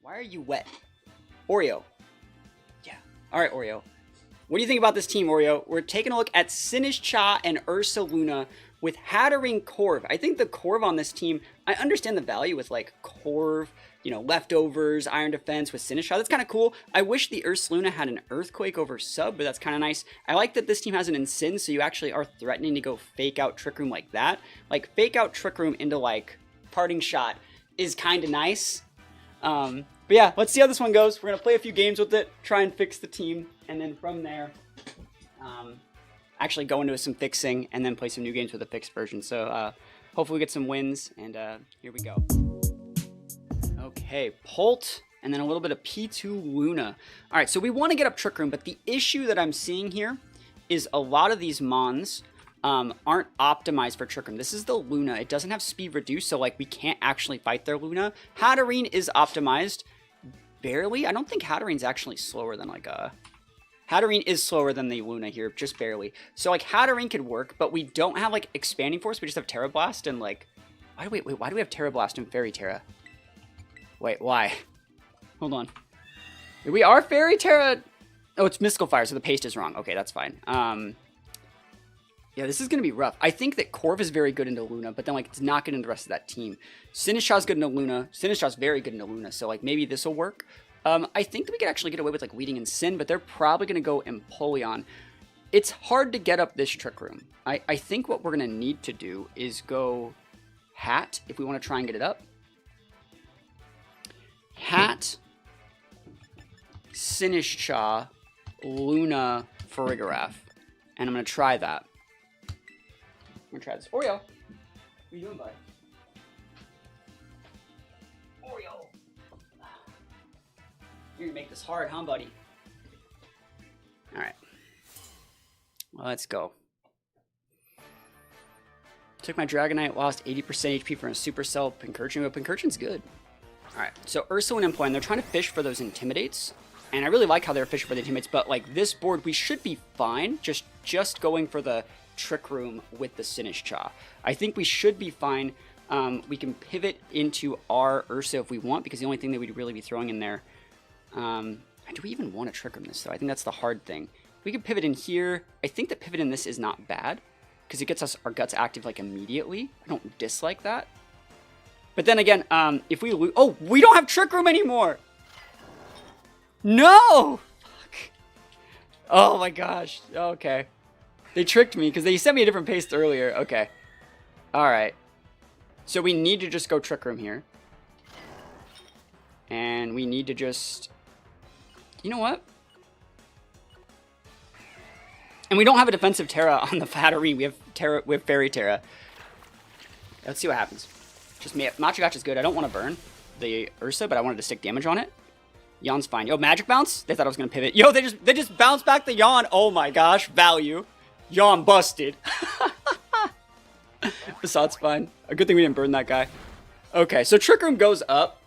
Why are you wet? Oreo. Yeah. All right, Oreo. What do you think about this team, Oreo? We're taking a look at Sinistcha and Ursaluna with Hatterene Corv. I think the Corv on this team, I understand the value with like Corv, you know, leftovers, Iron Defense with Sinistcha. That's kind of cool. I wish the Ursaluna had an Earthquake over sub, but that's kind of nice. I like that this team has an Incin, so you actually are threatening to go fake out Trick Room like that. Like fake out Trick Room into like Parting Shot is kind of nice. But yeah, let's see how this one goes. We're going to play a few games with it, try and fix the team, and then from there, actually go into some fixing and then play some new games with a fixed version. So hopefully we get some wins, and here we go. Okay, Pult, and then a little bit of P2 Luna. All right, so we want to get up Trick Room, but the issue that I'm seeing here is a lot of these Mons aren't optimized for Trick Room. This is the Luna. It doesn't have speed reduced, so like we can't actually fight their Luna. Hatterene is optimized. Barely. I don't think Hatterene's actually slower than like a... Hatterene is slower than the Luna here, just barely. So like Hatterene could work, but we don't have like Expanding Force. We just have Terra Blast and like... Why do we have Terra Blast and Fairy Terra? Wait, why? Hold on. We are Fairy Terra... Oh, it's Mystical Fire, so the paste is wrong. Okay, that's fine. Yeah, this is going to be rough. I think that Corv is very good into Luna, but then like it's not good into the rest of that team. Sinistcha's good into Luna. Sinistcha's very good into Luna, so like maybe this will work. I think that we could actually get away with like leading in Sin, but they're probably going to go Empoleon. It's hard to get up this Trick Room. I think what we're going to need to do is go Hat if we want to try and get it up. Hat, Sinistcha, Luna, Farigiraf. And I'm going to try that. I'm going to try this. Oreo, what are you doing, bud? Oreo. You're going to make this hard, huh, buddy? Alright. Well, let's go. Took my Dragonite, lost 80% HP from a Supercell Pincurchin, but Pincurchin's good. Alright, so Ursula and Empoleon, they're trying to fish for those Intimidates. And I really like how they're fishing for the Intimidates, but like this board, we should be fine. Just going for the Trick Room with the Sinistcha. I think we should be fine. We can pivot into our Ursa if we want, because the only thing that we'd really be throwing in there... do we even want to Trick Room this, though? I think that's the hard thing. We can pivot in here. I think the pivot in this is not bad, because it gets us our guts active, like, immediately. I don't dislike that. But then again, if we lose... Oh, we don't have Trick Room anymore! No! Fuck. Oh my gosh. Okay. They tricked me, because they sent me a different paste earlier. Okay. Alright. So we need to just go Trick Room here. And we need to just... You know what? And we don't have a defensive Terra on the Hatterene. We have Terra. We have Fairy Terra. Let's see what happens. Just Machigotch is good. I don't want to burn the Ursa, but I wanted to stick damage on it. Yawn's fine. Yo, Magic Bounce? They thought I was gonna pivot. Yo, they just bounced back the Yawn. Oh my gosh, value. Yawn busted. Bassad's fine. A good thing we didn't burn that guy. Okay, so Trick Room goes up.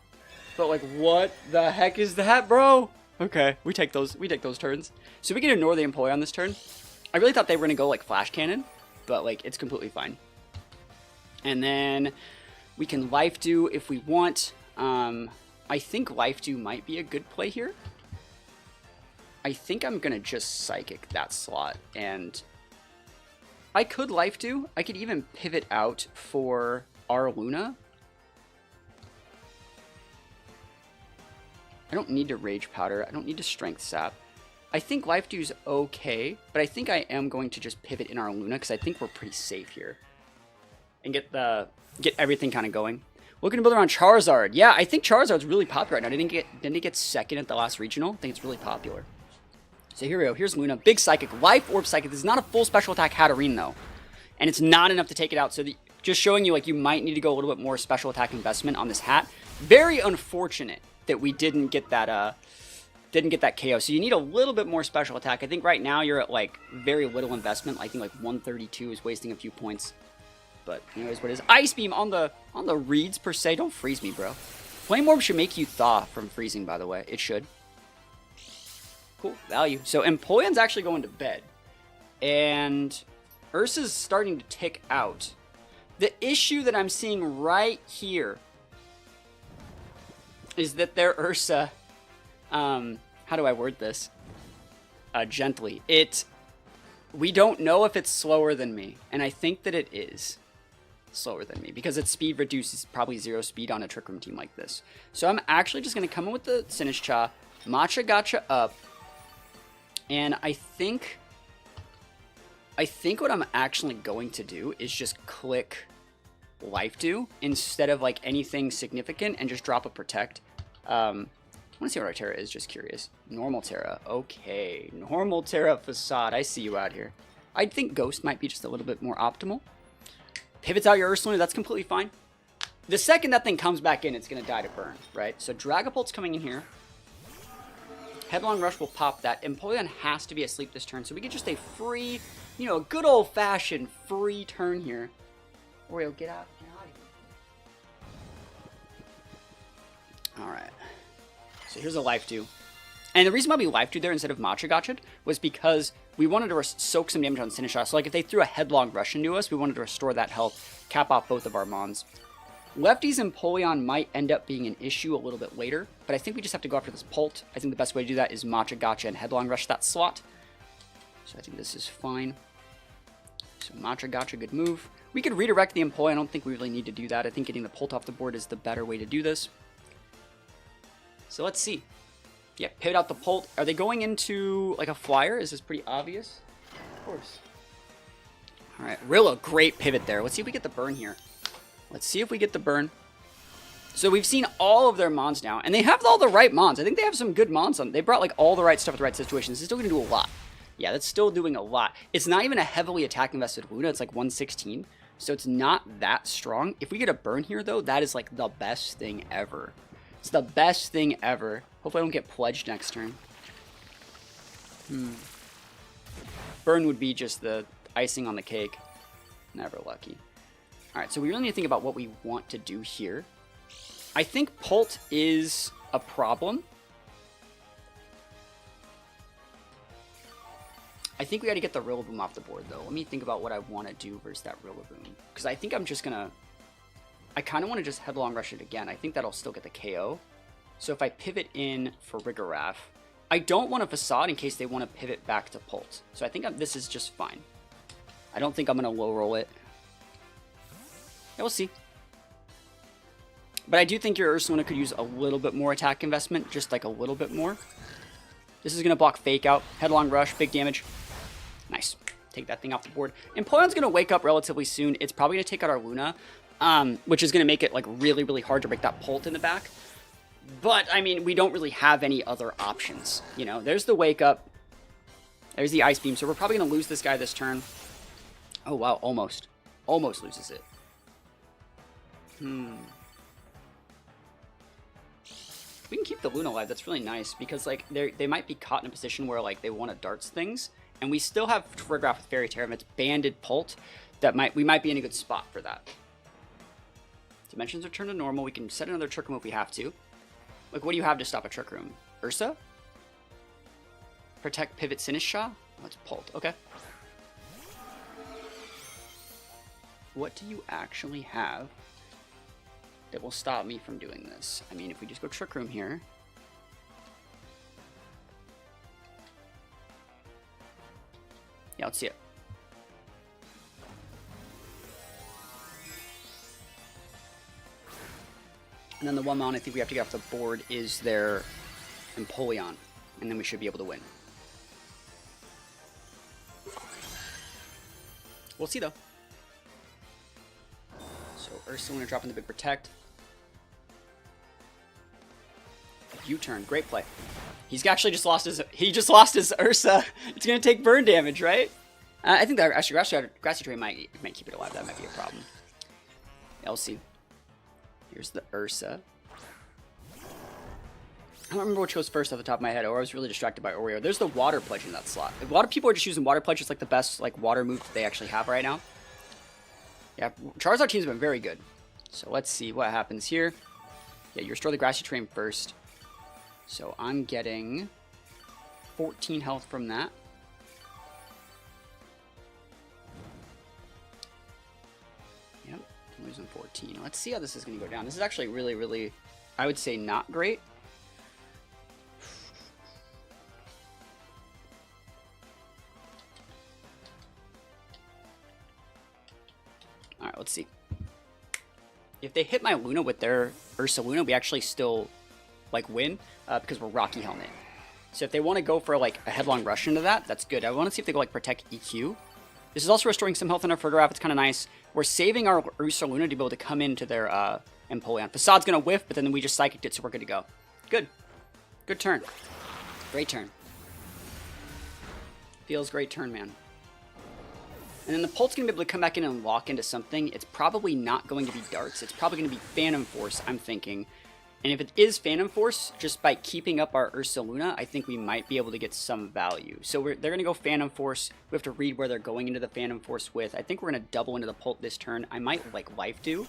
But like, what the heck is that, bro? Okay, we take those turns. So we can ignore the Empoleon on this turn. I really thought they were gonna go like Flash Cannon, but like it's completely fine. And then we can Life Dew if we want. I think Life Dew might be a good play here. I think I'm gonna just Psychic that slot, and I could Life Dew. I could even pivot out for our Luna. I don't need to Rage Powder. I don't need to Strength Sap. I think Life Dew's okay, but I think I am going to just pivot in our Luna because I think we're pretty safe here. And get everything kind of going. Looking to build around Charizard. Yeah, I think Charizard's really popular right now. Didn't it get second at the last regional? I think it's really popular. So here we go. Here's Luna. Big Psychic. Life Orb Psychic. This is not a full special attack Hatterene, though. And it's not enough to take it out. So just showing you, like, you might need to go a little bit more special attack investment on this hat. Very unfortunate that we didn't get that KO. So you need a little bit more special attack. I think right now you're at, like, very little investment. I think, like, 132 is wasting a few points. But anyways, what is Ice Beam on the reeds per se? Don't freeze me, bro. Flame Orb should make you thaw from freezing, by the way. It should. Cool, value. So Empoleon's actually going to bed. And Ursa's starting to tick out. The issue that I'm seeing right here is that their Ursa, how do I word this? Gently. We don't know if it's slower than me, and I think that it is slower than me because its speed reduces probably 0 speed on a Trick Room team like this. So I'm actually just going to come in with the Sinistcha, Matcha Gotcha up, and I think what I'm actually going to do is just click Life Dew instead of like anything significant and just drop a Protect. I want to see what our Terra is, just curious. Normal Terra. Okay. Normal Terra Facade. I see you out here. I think Ghost might be just a little bit more optimal. Pivots out your Ursaluna. That's completely fine. The second that thing comes back in, it's going to die to burn, right? So Dragapult's coming in here. Headlong Rush will pop that. Empoleon has to be asleep this turn, so we get just a free, you know, a good old-fashioned free turn here. Oreo, get out. Get out of here. Alright. So here's a Life Dew. And the reason why we Life Dew there instead of Matcha Gotcha was because we wanted to soak some damage on Sinistcha. So like if they threw a Headlong Rush into us, we wanted to restore that health, cap off both of our Mons. Lefties and Empoleon might end up being an issue a little bit later, but I think we just have to go after this Pult. I think the best way to do that is Matcha Gotcha and Headlong Rush that slot. So I think this is fine. So Matcha Gotcha, good move. We could redirect the Empoleon. I don't think we really need to do that. I think getting the Pult off the board is the better way to do this. So let's see. Yeah, pivot out the Pult. Are they going into like a flyer? Is this pretty obvious? Of course. All right, Rilla, great pivot there. Let's see if we get the burn here. Let's see if we get the burn. So we've seen all of their Mons now, and they have all the right Mons. I think they have some good Mons on. They brought like all the right stuff at the right situations. It's still going to do a lot. Yeah, that's still doing a lot. It's not even a heavily attack invested Luna. It's like 116, so it's not that strong. If we get a burn here, though, that is like the best thing ever. It's the best thing ever. Hopefully I don't get pledged next turn. Burn would be just the icing on the cake. Never lucky. Alright, so we really need to think about what we want to do here. I think Pult is a problem. I think we got to get the Rillaboom off the board, though. Let me think about what I want to do versus that Rillaboom. Because I think I'm just going to... I kind of want to just Headlong Rush it again. I think that'll still get the KO. So if I pivot in for Rigoraph, I don't want a Facade in case they want to pivot back to Pult. So I think this is just fine. I don't think I'm going to low roll it. Yeah, we'll see. But I do think your Ursaluna could use a little bit more attack investment, just like a little bit more. This is going to block Fake Out. Headlong Rush, big damage. Nice. Take that thing off the board. Empoleon's going to wake up relatively soon. It's probably going to take out our Luna, which is going to make it like really, really hard to break that Pult in the back. But, I mean, we don't really have any other options. You know, there's the Wake Up. There's the Ice Beam. So we're probably going to lose this guy this turn. Oh, wow. Almost. Almost loses it. We can keep the Luna alive. That's really nice because like they might be caught in a position where like they want to darts things, and we still have Trigraph with Fairy Tera. If it's banded Pult, we might be in a good spot for that. Dimensions return to normal. We can set another Trick Room if we have to. Like, what do you have to stop a Trick Room? Ursa? Protect Pivot Sinistcha? Oh, it's Pult. Okay. What do you actually have that will stop me from doing this? I mean, if we just go Trick Room here. Yeah, let's see it. And then the one Mon I think we have to get off the board is their Empoleon. And then we should be able to win. We'll see, though. So Ursaluna dropping the big Protect. U-turn, great play. He's actually just lost his Ursa. It's gonna take burn damage, right? I think that actually Grassy Terrain might keep it alive. That might be a problem. Yeah, we'll see. Here's the Ursa. I don't remember which goes first off the top of my head, or I was really distracted by Oreo. There's the Water Pledge in that slot. A lot of people are just using Water Pledge. It's like the best like water move that they actually have right now. Yeah, Charizard team's been very good. So let's see what happens here. Yeah, you restore the Grassy Terrain first. So I'm getting 14 health from that. Yep, I'm losing 14. Let's see how this is going to go down. This is actually really, really I would say not great. All right, let's see. If they hit my Luna with their Ursaluna, we actually still like win because we're Rocky Helmet. So if they want to go for like a headlong rush into that, that's good. I want to see if they go like Protect EQ. This is also restoring some health in our Fergraph. It's kind of nice. We're saving our Ursaluna to be able to come into their Empoleon. Facade's going to whiff, but then we just Psychicked it, so we're good to go. Good. Good turn. Great turn. Feels great turn, man. And then the Pult's going to be able to come back in and lock into something. It's probably not going to be Darts. It's probably going to be Phantom Force, I'm thinking. And if it is Phantom Force, just by keeping up our Ursaluna, I think we might be able to get some value. So they're going to go Phantom Force. We have to read where they're going into the Phantom Force with. I think we're going to double into the Pult this turn. I might like Life Dew,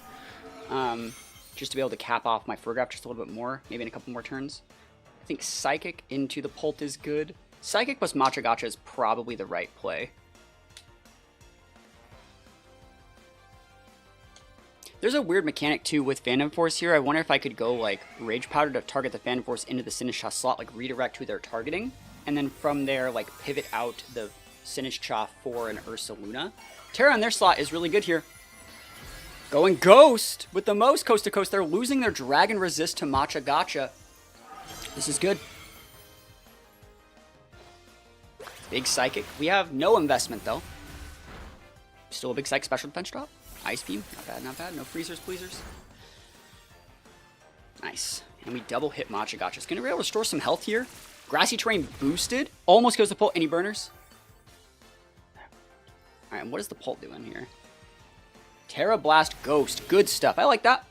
just to be able to cap off my Fergraph just a little bit more, maybe in a couple more turns. I think Psychic into the Pult is good. Psychic plus Matcha Gotcha is probably the right play. There's a weird mechanic, too, with Phantom Force here. I wonder if I could go, like, Rage Powder to target the Phantom Force into the Sinistcha slot, like, redirect who they're targeting. And then from there, like, pivot out the Sinistcha for an Ursaluna. Terra on their slot is really good here. Going Ghost with the most coast to coast. They're losing their Dragon Resist to Matcha Gotcha. This is good. Big Psychic. We have no investment, though. Still a big Psychic special defense drop. Ice Beam, not bad, not bad. No freezers, pleasers. Nice. And we double hit Matcha Gotcha. It's going to be able to restore some health here. Grassy Terrain boosted. Almost goes to Pult. Any burners? Alright, and what is the Pult doing here? Terra Blast Ghost. Good stuff. I like that.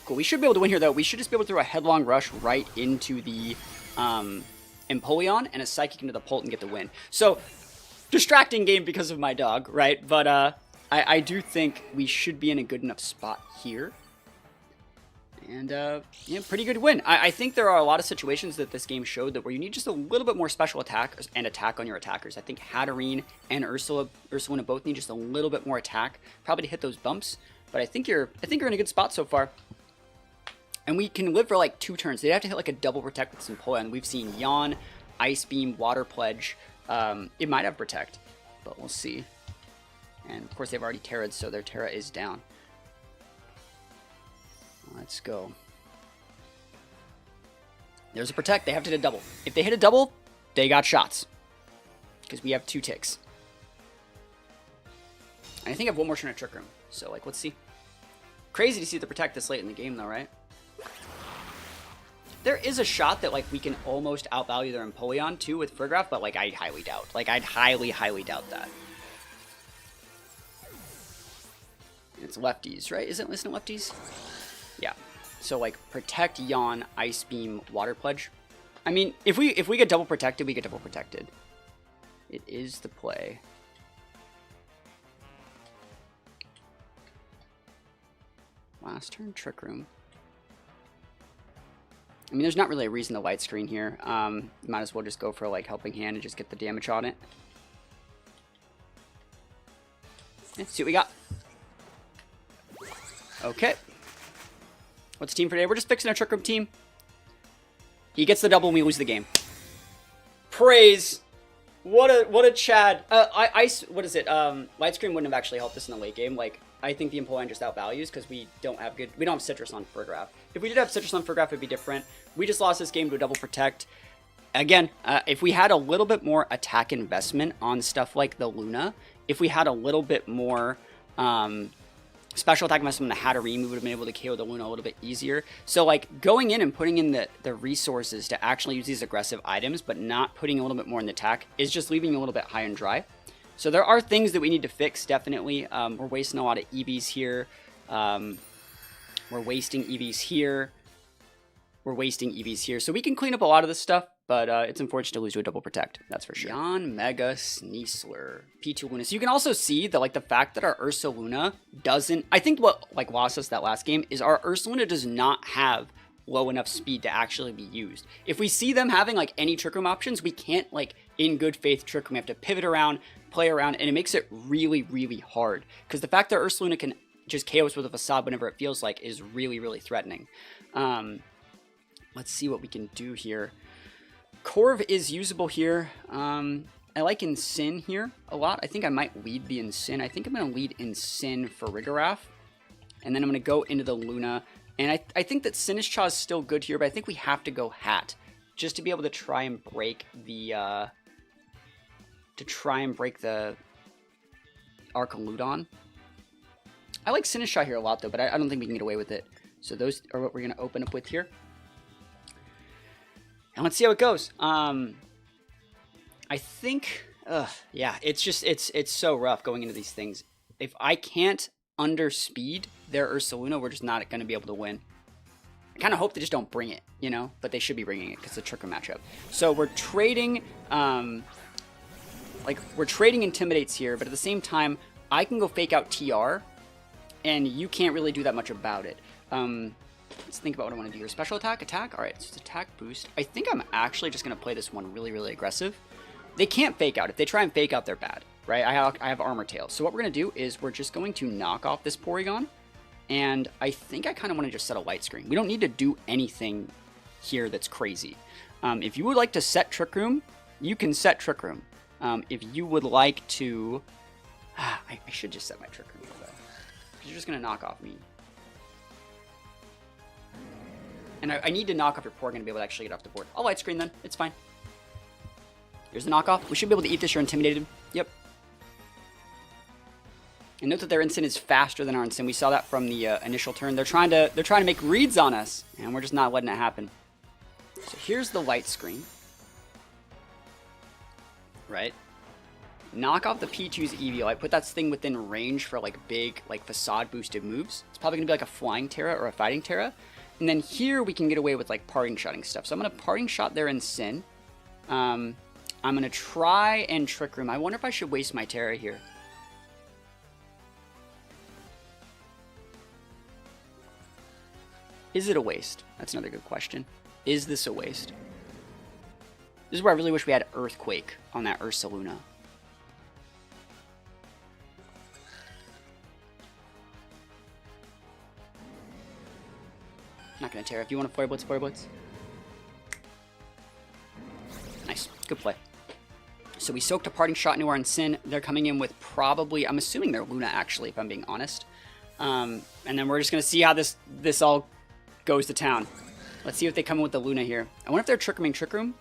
Cool. We should be able to win here, though. We should just be able to throw a Headlong Rush right into the Empoleon and a Psychic into the Pult and get the win. So, distracting game because of my dog, right? But, I do think we should be in a good enough spot here. And, yeah, pretty good win. I think there are a lot of situations that this game showed that where you need just a little bit more special attack and attack on your attackers. I think Hatterene and Ursaluna both need just a little bit more attack, probably to hit those bumps. But I think you're in a good spot so far. And we can live for like 2 turns. They have to hit like a double Protect with some Empoleon. We've seen Yawn, Ice Beam, Water Pledge. It might have Protect, but we'll see. And, of course, they've already Terra'd, so their Terra is down. Let's go. There's a Protect. They have to hit a double. If they hit a double, they got shots. Because we have 2 ticks. And I think I have one more turn at Trick Room. So, like, let's see. Crazy to see the Protect this late in the game, though, right? There is a shot that, like, we can almost outvalue their Empoleon, too, with Fergraph, but, like, I highly doubt. Like, I'd highly, highly doubt that. It's lefties, right? Isn't lefties? Yeah. So like Protect, Yawn, Ice Beam, Water Pledge. I mean, if we get double protected, we get double protected. It is the play. Last turn, Trick Room. I mean, there's not really a reason to light screen here. Might as well just go for like Helping Hand and just get the damage on it. Let's see what we got. Okay. What's the team for today? We're just fixing our Trick Room team. He gets the double and we lose the game. Praise. What a Chad. What is it? Light Screen wouldn't have actually helped us in the late game. Like, I think the Empoleon just outvalues because we don't have Citrus on Fergraph. If we did have Citrus on Fergraph, it'd be different. We just lost this game to a double Protect. Again, if we had a little bit more attack investment on stuff like the Luna, if we had a little bit more special attack investment on the Hatterene, we would have been able to KO the Luna a little bit easier. So, like, going in and putting in the resources to actually use these aggressive items, but not putting a little bit more in the attack, is just leaving you a little bit high and dry. So there are things that we need to fix, definitely. We're wasting a lot of EVs here. We're wasting EVs here. We're wasting EVs here. So we can clean up a lot of this stuff, but it's unfortunate to lose to a double Protect. That's for sure. Yanmega Sneasler. P2 Luna. So you can also see that, like, the fact that our Ursaluna doesn't... I think what, like, lost us that last game is our Ursaluna does not have low enough speed to actually be used. If we see them having, like, any Trick Room options, we can't, like, in good faith Trick Room. We have to pivot around, play around, and it makes it really, really hard. Because the fact that Ursaluna can just KO us with a Facade whenever it feels like is really, really threatening. Let's see what we can do here. Corv is usable here. I like Ensign here a lot. I think I might lead the Ensign. I think I'm going to lead Ensign for Rigoraph. And then I'm going to go into the Luna. And I think that Sinistcha is still good here, but I think we have to go Hat. Just to be able to try and break the... Archaludon. I like Sinistcha here a lot, though, but I don't think we can get away with it. So those are what we're going to open up with here. And let's see how it goes. I think, yeah, it's so rough going into these things. If I can't underspeed their Ursaluna, we're just not going to be able to win. I kind of hope they just don't bring it, you know, but they should be bringing it because it's a Trick Room matchup. So we're trading, we're trading Intimidates here, but at the same time, I can go fake out TR, and you can't really do that much about it. Let's think about what I want to do here. Special attack, attack. All right, so it's attack boost. I think I'm actually just going to play this one really, really aggressive. They can't fake out. If they try and fake out, they're bad, right? I have Armor Tail. So what we're going to do is we're just going to knock off this Porygon, and I think I kind of want to just set a Light Screen. We don't need to do anything here that's crazy. If you would like to set Trick Room, you can set Trick Room. If you would like to... I should just set my Trick Room, though. Because you're just going to knock off me. And I need to knock off your Porygon to be able to actually get off the board. I'll Light Screen then. It's fine. Here's the knockoff. We should be able to eat this. You're intimidated. Yep. And note that their Instant is faster than our Instant. We saw that from the initial turn. They're trying to make reads on us, and we're just not letting it happen. So here's the Light Screen. Right. Knock off the P2's Eviolite. Put that thing within range for like big, like facade boosted moves. It's probably gonna be like a Flying Terra or a Fighting Terra. And then here we can get away with like parting shotting stuff. So I'm gonna parting shot their Ensign. I'm gonna try and Trick Room. I wonder if I should waste my Terra here. Is it a waste? That's another good question. Is this a waste? This is where I really wish we had Earthquake on that Ursaluna. Not gonna tear. If you want to Flare Blitz, Flare Blitz. Nice. Good play. So we soaked a Parting Shot into our Ensign. They're coming in with probably, I'm assuming they're Luna actually, if I'm being honest. And then we're just gonna see how this all goes to town. Let's see if they come in with the Luna here. I wonder if they're Trick Rooming Trick Room.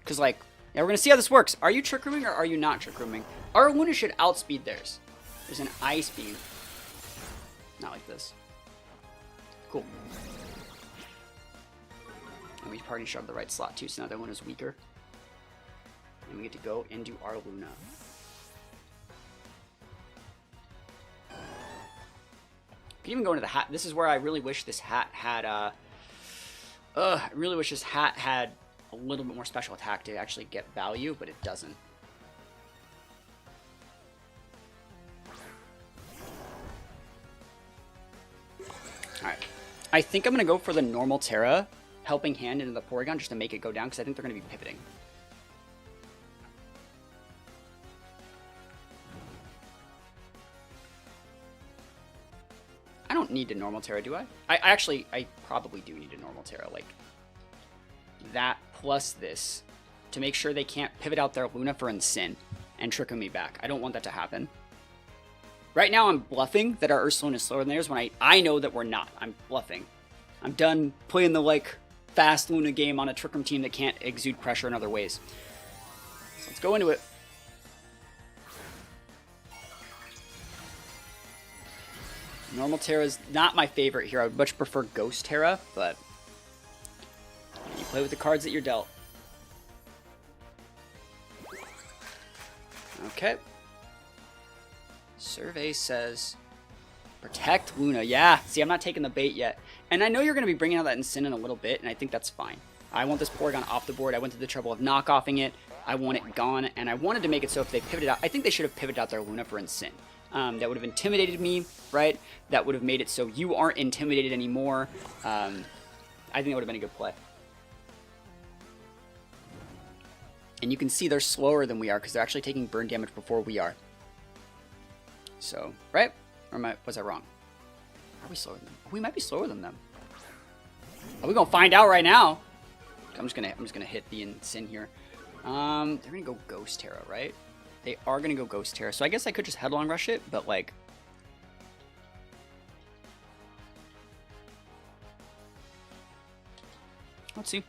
Because, like, yeah, we're gonna see how this works. Are you Trick Rooming or are you not Trick Rooming? Our Luna should outspeed theirs. There's an Ice Beam. Not like this. Cool. And we Parting Shot the right slot too, so now their Luna's weaker. And we get to go into our Luna. Could even go into the hat. This is where I really wish this hat had I really wish this hat had a little bit more special attack to actually get value, but it doesn't. Alright. I think I'm going to go for the normal Terra, helping hand into the Porygon just to make it go down, because I think they're going to be pivoting. I don't need a normal Terra, do I? I probably do need a normal Terra, like that plus this, to make sure they can't pivot out their Luna for Ensign and trick me back. I don't want that to happen. Right now I'm bluffing that our Ursaluna is slower than theirs when I know that we're not. I'm bluffing. I'm done playing the like fast Luna game on a Trick Room team that can't exude pressure in other ways. So let's go into it. Normal Terra is not my favorite here. I would much prefer Ghost Terra, but you play with the cards that you're dealt. Okay. Survey says protect Luna. Yeah, see, I'm not taking the bait yet. And I know you're going to be bringing out that Ensign in a little bit, and I think that's fine. I want this Porygon off the board. I went to the trouble of knockoffing it. I want it gone, and I wanted to make it so if they pivoted out, I think they should have pivoted out their Luna for Ensign. That would have intimidated me, right? That would have made it so you aren't intimidated anymore. I think that would have been a good play. And you can see they're slower than we are because they're actually taking burn damage before we are. So, right? Or was I wrong? Are we slower than them? We might be slower than them. Are we gonna find out right now? I'm just gonna hit the Sin here. They're gonna go Ghost Terra, right? They are gonna go Ghost Terra, so I guess I could just Headlong Rush it, but like, let's see.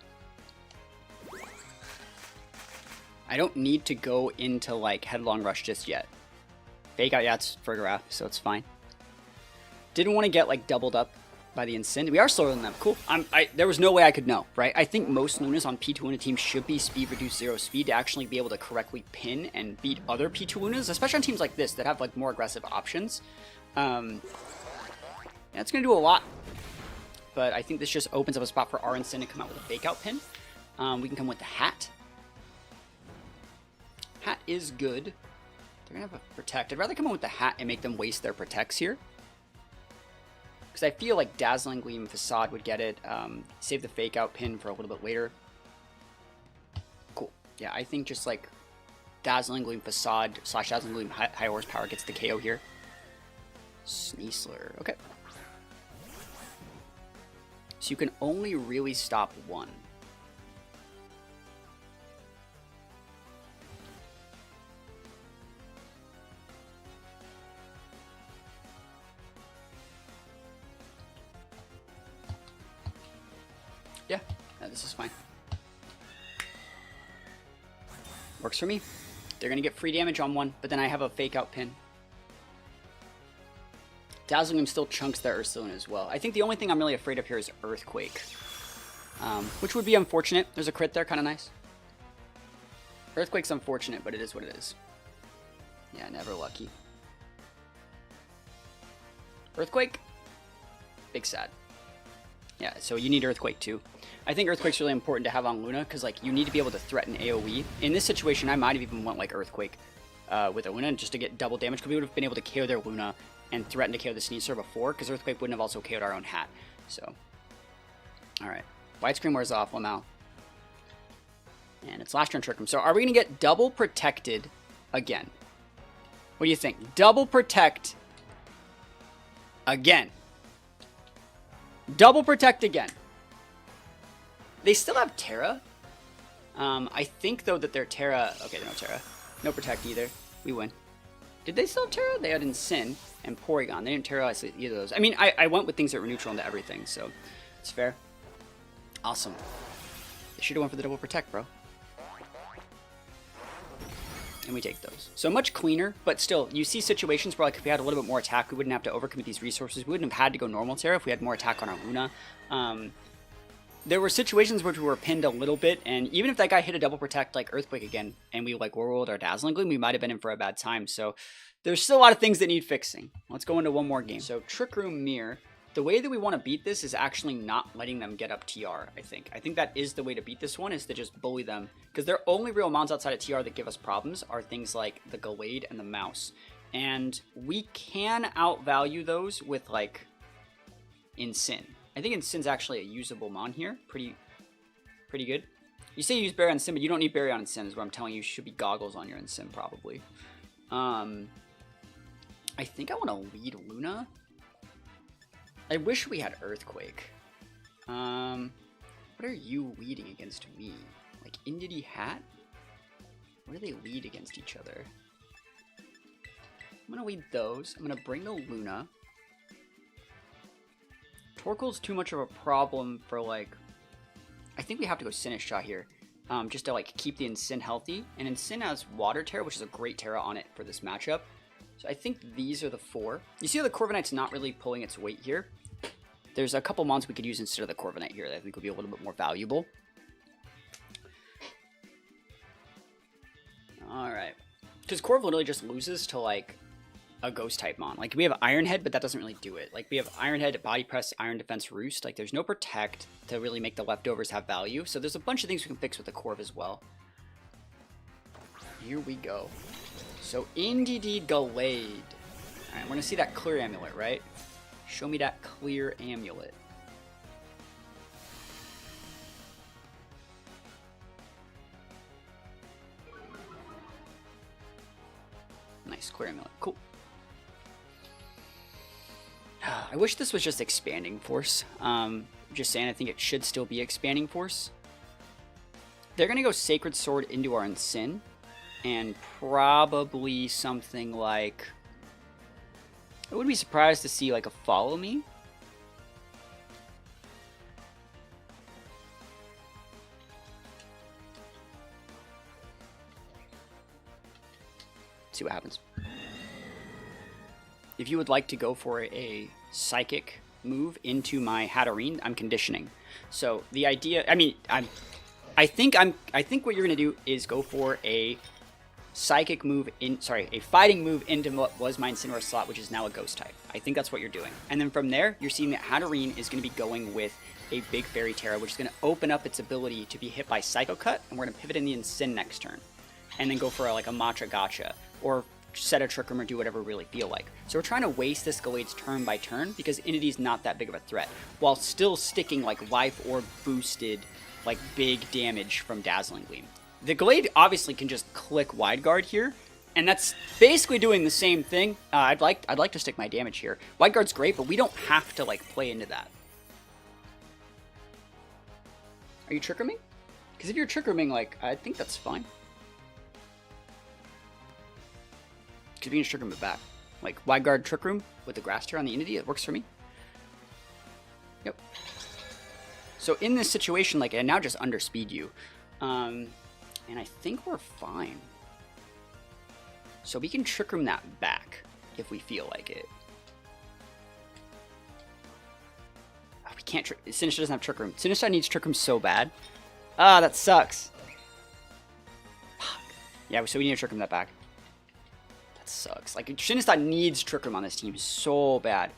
I don't need to go into like Headlong Rush just yet. Fake out, yeah, it's Fergaraf, so it's fine. Didn't want to get like doubled up by the Incin. We are slower than them. Cool. There was no way I could know, right? I think most Lunas on P2 Luna teams should be speed reduced 0 speed to actually be able to correctly pin and beat other P2 Lunas, especially on teams like this that have like more aggressive options. Yeah, it's going to do a lot. But I think this just opens up a spot for our Incin to come out with a fake out pin. We can come with the Hat. Hat is good. They're going to have a Protect. I'd rather come in with the Hat and make them waste their Protects here. Because I feel like Dazzling Gleam Facade would get it. Save the fake out pin for a little bit later. Cool. Yeah, I think just like Dazzling Gleam Facade / Dazzling Gleam High Horsepower gets the KO here. Sneasler. Okay. So you can only really stop one. Yeah, this is fine. Works for me. They're going to get free damage on one, but then I have a fake out pin. Dazzling Gleam still chunks their Ursaluna as well. I think the only thing I'm really afraid of here is Earthquake. Which would be unfortunate. There's a crit there, kind of nice. Earthquake's unfortunate, but it is what it is. Yeah, never lucky. Earthquake? Big sad. Yeah, so you need Earthquake too. I think Earthquake's really important to have on Luna, because like you need to be able to threaten AoE. In this situation, I might have even went like Earthquake with a Luna just to get double damage, because we would have been able to KO their Luna and threaten to KO the Sneasler before, because Earthquake wouldn't have also KO'd our own Hat. So, alright. Widescreen wears off, Lamau. And it's last turn Trick Room. So are we going to get double protected again? What do you think? Double protect again. Double protect again. They still have Terra. I think, though, that their Terra... Okay, no Terra. No protect either. We win. Did they still have Terra? They had Incin and Porygon. They didn't Terra either of those. I mean, I went with things that were neutral into everything, so it's fair. Awesome. They should have went for the double protect, bro. And we take those. So much cleaner, but still, you see situations where like if we had a little bit more attack, we wouldn't have to overcommit these resources. We wouldn't have had to go normal Terra if we had more attack on our Luna. There were situations where we were pinned a little bit, and even if that guy hit a double protect like Earthquake again, and we like rolled our Dazzling Gleam, we might have been in for a bad time. So there's still a lot of things that need fixing. Let's go into one more game. So Trick Room Mirror. The way that we want to beat this is actually not letting them get up TR, I think. I think that is the way to beat this one, is to just bully them. Because their only real mounts outside of TR that give us problems are things like the Gallade and the Mouse. And we can outvalue those with, like, Incin. I think Incin's actually a usable mon here. Pretty good. You say you use Barry on Incin, but you don't need Barry on Incin, is what I'm telling you. You should be Goggles on your Incin, probably. I think I want to lead Luna. I wish we had Earthquake. What are you leading against me? Like Indity Hat? What do they lead against each other? I'm gonna lead those. I'm gonna bring the Luna. Torkoal's too much of a problem for like... I think we have to go Sinistcha here. Just to like keep the Incin healthy. And Incin has Water Terra, which is a great Terra on it for this matchup. So I think these are the four. You see how the Corviknight's not really pulling its weight here? There's a couple mons we could use instead of the Corviknight here that I think would be a little bit more valuable. Alright. Because Corv literally just loses to, like, a Ghost-type mon. Like, we have Iron Head, but that doesn't really do it. Like, we have Iron Head, Body Press, Iron Defense, Roost. Like, there's no Protect to really make the leftovers have value. So there's a bunch of things we can fix with the Corv as well. Here we go. So, Indeed Gallade. Alright, we're going to see that clear amulet, right? Show me that clear amulet. Nice, clear amulet. Cool. I wish this was just expanding force. Just saying, I think it should still be Expanding Force. They're going to go Sacred Sword into our Ensign. And probably something like... I wouldn't be surprised to see like a Follow Me. See what happens. If you would like to go for a Psychic move into my Hatterene, I'm conditioning. So the idea, I mean, I think what you're gonna do is go for a Psychic move a Fighting move into what was my Incineroar slot, which is now a Ghost type. I think that's what you're doing. And then from there, you're seeing that Hatterene is gonna be going with a big Fairy Terra, which is gonna open up its ability to be hit by Psycho Cut, and we're gonna pivot in the Incin next turn. And then go for like a Matcha Gotcha, or set a Trick Room, or do whatever we really feel like. So we're trying to waste this Gallade's turn by turn, because Inity's not that big of a threat, while still sticking like Life Orb boosted, like big damage from Dazzling Gleam. The Gallade obviously can just click Wide Guard here, and that's basically doing the same thing. I'd like to stick my damage here. Wide Guard's great, but we don't have to like play into that. Are you Trick Rooming? Because if you're Trick Rooming, like, I think that's fine. Because we can just Trick Room it back. Like, Wide Guard Trick Room with the Grass Tear on the Entity, it works for me. Yep. So in this situation, like, I now just underspeed you. And I think we're fine. So we can Trick Room that back if we feel like it. Oh, we can't Trick... Sinistcha doesn't have Trick Room. Sinistcha needs Trick Room so bad. Ah, that sucks. Fuck. Yeah, so we need to Trick Room that back. That sucks. Like, Sinistcha needs Trick Room on this team so bad.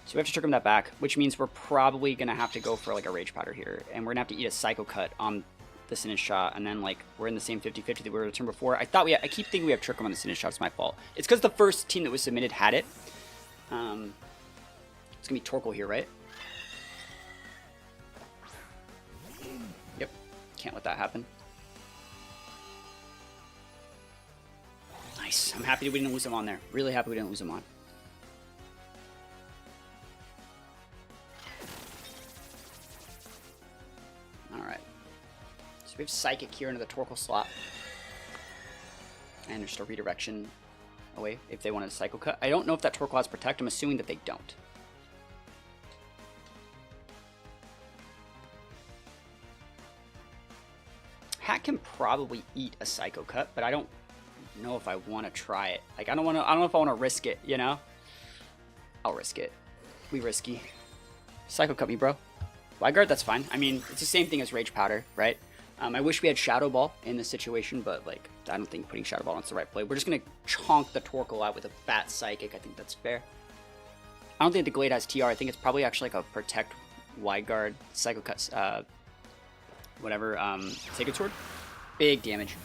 So we have to Trick Room that back, which means we're probably going to have to go for, like, a Rage Powder here. And we're going to have to eat a Psycho Cut on the Sinistcha, and then, like, we're in the same 50-50 that we were the turn before. I keep thinking we have Trick Room on the Sinistcha. It's my fault. It's because the first team that was submitted had it. It's going to be Torkoal here, right? Yep. Can't let that happen. Nice. I'm happy we didn't lose him on there. Really happy we didn't lose him on. Alright. So we have Psychic here into the Torkoal slot. And just a redirection away if they wanted a Psycho Cut. I don't know if that Torkoal has Protect. I'm assuming that they don't. Hat can probably eat a Psycho Cut, but I don't know if I want to try it. Like, I don't know if I want to risk it, you know? I'll risk it. We risky. Psycho Cut me, bro. Wide Guard, that's fine. I mean, it's the same thing as Rage Powder, right? I wish we had Shadow Ball in this situation, but, like, I don't think putting Shadow Ball on's the right play. We're just going to chonk the Torkoal out with a Fat Psychic. I think that's fair. I don't think the Gallade has TR. I think it's probably actually like a Protect, Wide Guard, Psycho Cut, whatever, Sacred Sword. Big damage.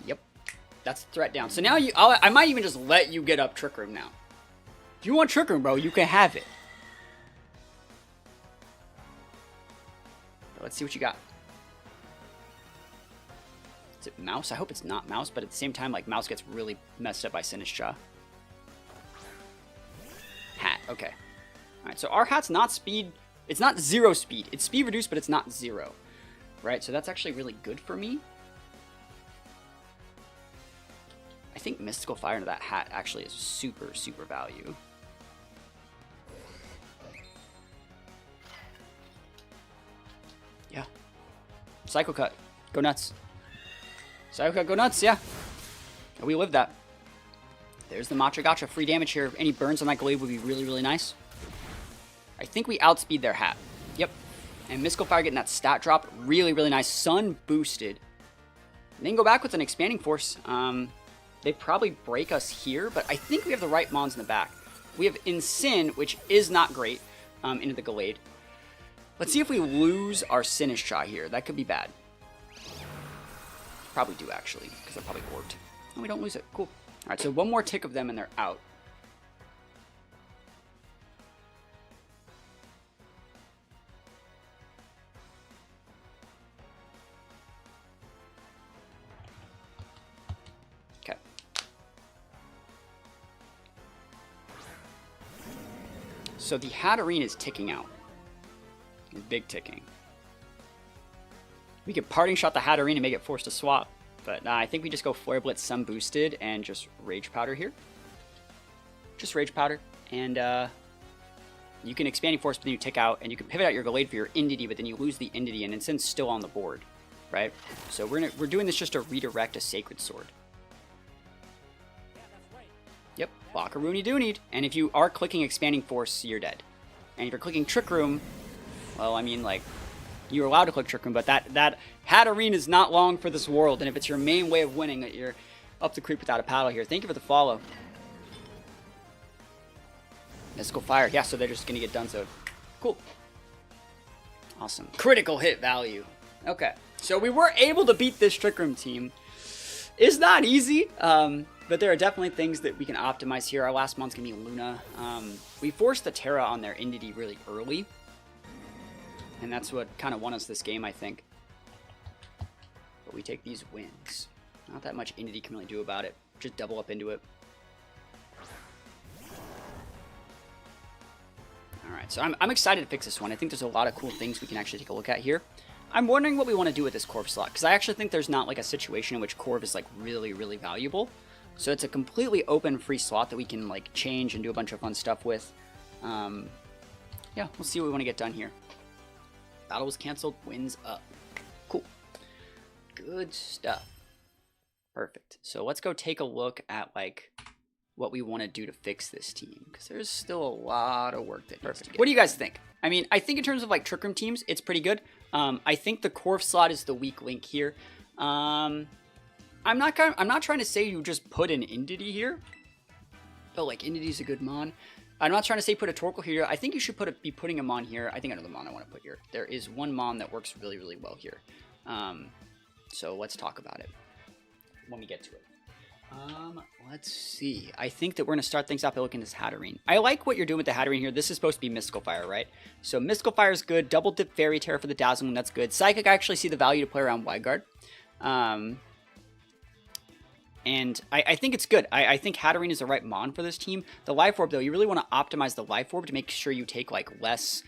Yep. That's the threat down. So now I might even just let you get up Trick Room now. If you want Trick Room, bro, you can have it. Let's see what you got. Is it Mouse? I hope it's not Mouse, but at the same time, like, Mouse gets really messed up by Sinistcha. Hat, okay. Alright, so our Hat's not speed. It's not 0 speed. It's speed reduced, but it's not 0. Right, so that's actually really good for me. I think Mystical Fire into that Hat actually is super, super value. Yeah. Psycho Cut. Go nuts. Psycho Cut, go nuts, yeah. We lived that. There's the Matcha Gotcha. Free damage here. Any burns on that Gallade would be really, really nice. I think we outspeed their Hat. Yep. And Mystical Fire getting that stat drop. Really, really nice. Sun boosted. And then go back with an Expanding Force. They probably break us here, but I think we have the right Mons in the back. We have Incin, which is not great, into the Gallade. Let's see if we lose our Sinistcha here. That could be bad. Probably do, actually, because they're probably orbed. No, we don't lose it. Cool. All right, so one more tick of them and they're out. Okay. So the Hatterene is ticking out. with big ticking. We could parting shot the Hatterene and make it forced to swap. But I think we just go Flare Blitz, some boosted, and just Rage Powder here. Just Rage Powder. And you can Expanding Force, but then you tick out, and you can pivot out your Gallade for your Indity, but then you lose the Indity, and it's still on the board, right? So we're doing this just to redirect a Sacred Sword. Yep, block a Rooney Dooney. And if you are clicking Expanding Force, you're dead. And if you're clicking Trick Room, well, I mean, like, you're allowed to click Trick Room, but that Hatterene is not long for this world, and if it's your main way of winning, you're up the creek without a paddle here. Thank you for the follow. Mystical Fire. Yeah, so they're just going to get done, so cool. Awesome. Critical hit value. Okay, so we were able to beat this Trick Room team. It's not easy, but there are definitely things that we can optimize here. Our last mon's going to be Luna. We forced the Terra on their Indity really early, and that's what kind of won us this game, I think. But we take these wins. Not that much Indity can really do about it. Just double up into it. Alright, so I'm excited to fix this one. I think there's a lot of cool things we can actually take a look at here. I'm wondering what we want to do with this Corv slot, because I actually think there's not like a situation in which Corv is like really, really valuable. So it's a completely open, free slot that we can like change and do a bunch of fun stuff with. Yeah, we'll see what we want to get done here. Battle was canceled, wins up. Cool. Good stuff. Perfect. So let's go take a look at like what we want to do to fix this team, because there's still a lot of work that needs to get. What do you guys think? I mean, I think in terms of like Trick Room teams, it's pretty good. I think the Corv slot is the weak link here. I'm not trying to say you just put an Indity here. Oh, like Indity's a good mon. I'm not trying to say put a Torkoal here. I think you should be putting a mon here. I think I know the mon I want to put here. There is one mon that works really, really well here. So let's talk about it when we get to it. Let's see. I think that we're going to start things off by looking at this Hatterene. I like what you're doing with the Hatterene here. This is supposed to be Mystical Fire, right? So Mystical Fire is good. Double dip Fairy Terror for the Dazzling, that's good. Psychic, I actually see the value to play around Wide Guard. And I think it's good. I think Hatterene is the right mon for this team. The Life Orb, though, you really want to optimize the Life Orb to make sure you take like less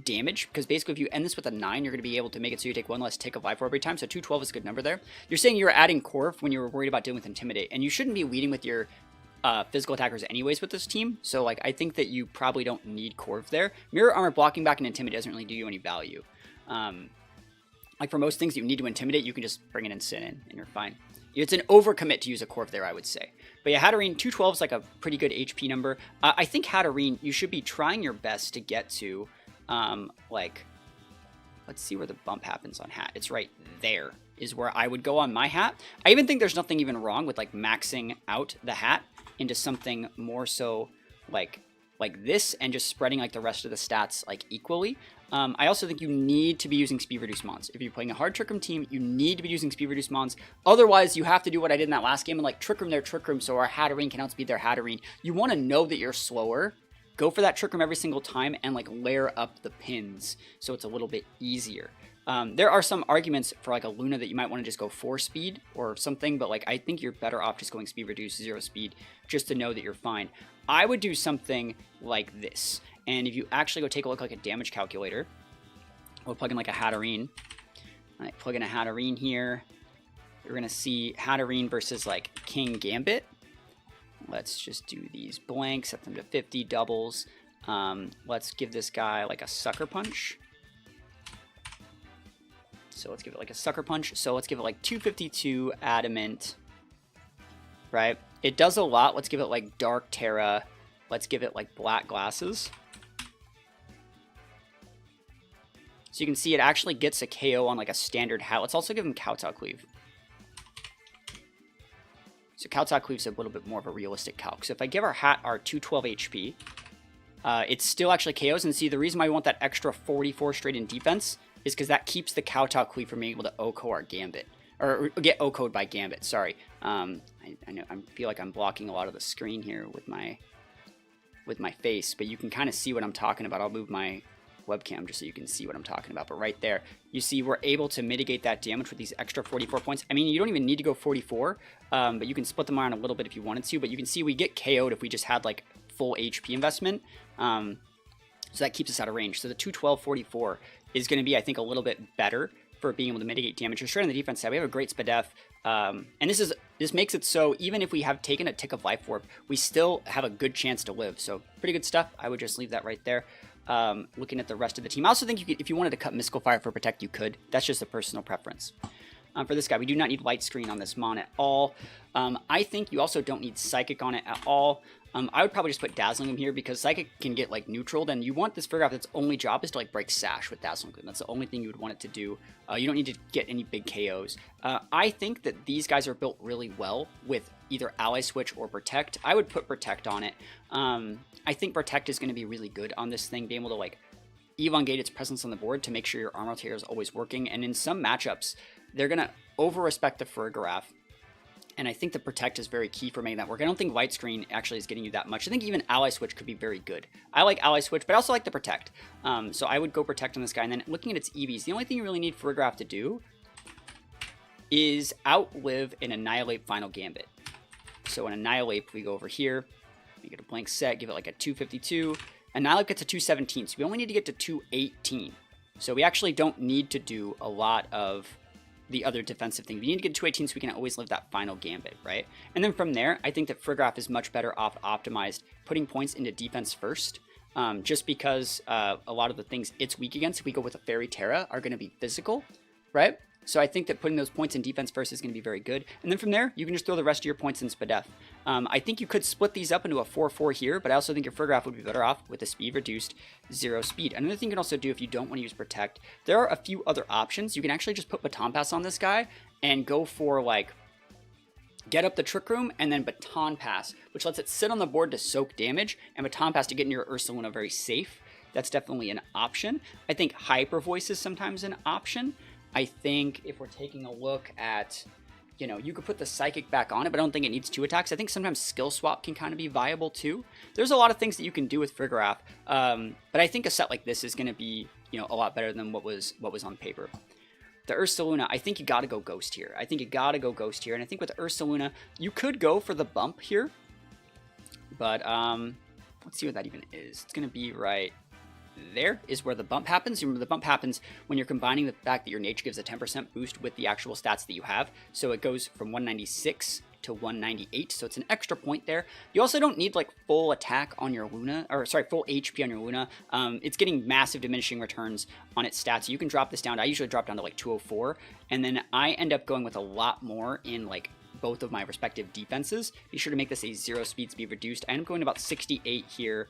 damage, because basically if you end this with a 9, you're going to be able to make it so you take one less tick of Life Orb every time, so 212 is a good number there. You're saying you're adding Corv when you were worried about dealing with Intimidate, and you shouldn't be leading with your physical attackers anyways with this team, so like I think that you probably don't need Corv there. Mirror Armor blocking back and Intimidate doesn't really do you any value. Like for most things you need to Intimidate, you can just bring an Ensign in and you're fine. It's an overcommit to use a Corv there, I would say. But yeah, Hatterene, 212 is like a pretty good HP number. I think Hatterene, you should be trying your best to get to like, let's see where the bump happens on hat. It's right there is where I would go on my hat. I even think there's nothing even wrong with like maxing out the hat into something more so like this and just spreading like the rest of the stats like equally. I also think you need to be using speed reduced mons. If you're playing a hard Trick Room team, you need to be using speed reduced mons. Otherwise, you have to do what I did in that last game and like Trick Room their Trick Room so our Hatterene can outspeed their Hatterene. You want to know that you're slower. Go for that Trick Room every single time and like layer up the pins so it's a little bit easier. There are some arguments for like a Luna that you might want to just go 4 speed or something, but like I think you're better off just going speed reduced 0 speed just to know that you're fine. I would do something like this. And if you actually go take a look like a damage calculator, we'll plug in like a Hatterene. Right, plug in a Hatterene here. You're gonna see Hatterene versus like King Gambit. Let's just do these blanks, set them to 50 doubles. Let's give this guy like a Sucker Punch. So let's give it like a Sucker Punch. So let's give it like 252 Adamant, right? It does a lot. Let's give it like Dark Terra. Let's give it like Black Glasses. So you can see it actually gets a KO on like a standard hat. Let's also give him Kowtow Cleave. So Kowtow Cleave's a little bit more of a realistic calc. So if I give our hat our 212 HP, it still actually KOs. And see, the reason why we want that extra 44 straight in defense is because that keeps the Kowtow Cleave from being able to OHKO our Gambit. Or get OHKO'd by Gambit, sorry. I know I feel like I'm blocking a lot of the screen here with my face, but you can kind of see what I'm talking about. I'll move my webcam just so you can see what I'm talking about. But right there, you see we're able to mitigate that damage with these extra 44 points. I mean, you don't even need to go 44, but you can split them around a little bit if you wanted to. But you can see we get KO'd if we just had like full HP investment. So that keeps us out of range. So the 212-44 is going to be, I think, a little bit better for being able to mitigate damage. We're straight on the defense side. We have a great Spadef. And this makes it so even if we have taken a tick of Life Warp, we still have a good chance to live. So pretty good stuff. I would just leave that right there. Looking at the rest of the team, I also think you could, if you wanted to cut Mystical Fire for Protect, you could. That's just a personal preference. For this guy, we do not need Light Screen on this Mon at all. I think you also don't need Psychic on it at all. I would probably just put Dazzling Gleam here because Psychic can get like neutraled, and you want this Farigiraf that's only job is to like break Sash with Dazzling Gleam. That's the only thing you would want it to do. You don't need to get any big KOs. I think that these guys are built really well with either Ally Switch or Protect. I would put Protect on it. I think Protect is going to be really good on this thing, being able to like elongate its presence on the board to make sure your armor rotator is always working. And in some matchups, they're going to over-respect the Farigiraf. And I think the Protect is very key for making that work. I don't think Light Screen actually is getting you that much. I think even Ally Switch could be very good. I like Ally Switch, but I also like the Protect. So I would go Protect on this guy. And then looking at its EVs, the only thing you really need Farigiraf to do is outlive an Annihilate Final Gambit. So an Annihilate, we go over here, we get a blank set, give it like a 252. Annihilate gets a 217, so we only need to get to 218. So we actually don't need to do a lot of the other defensive thing. We need to get to 218 so we can always live that final gambit, right? And then from there, I think that Farigiraf is much better off optimized putting points into defense first, just because a lot of the things it's weak against, if we go with a Fairy Terra, are going to be physical, right? So I think that putting those points in defense first is going to be very good. And then from there, you can just throw the rest of your points in Spadef. I think you could split these up into a 4-4 here, but I also think your Farigiraf would be better off with a speed reduced 0 speed. Another thing you can also do if you don't want to use Protect, there are a few other options. You can actually just put Baton Pass on this guy and go for like get up the Trick Room and then Baton Pass, which lets it sit on the board to soak damage, and Baton Pass to get in your Ursaluna very safe. That's definitely an option. I think Hyper Voice is sometimes an option. I think if we're taking a look at, you know, you could put the Psychic back on it, but I don't think it needs 2 attacks. I think sometimes Skill Swap can kind of be viable too. There's a lot of things that you can do with Farigiraf, but I think a set like this is going to be, you know, a lot better than what was on paper. The Ursaluna, I think you got to go Ghost here. I think you got to go Ghost here, and I think with the Ursaluna, you could go for the bump here, but let's see what that even is. It's going to be right there is where the bump happens. Remember, the bump happens when you're combining the fact that your nature gives a 10% boost with the actual stats that you have. So it goes from 196 to 198. So it's an extra point there. You also don't need like full attack on your Luna, or sorry, full HP on your Luna. It's getting massive diminishing returns on its stats. You can drop this down. I usually drop down to like 204. And then I end up going with a lot more in like both of my respective defenses. Be sure to make this a 0 speed reduced. I end up going about 68 here.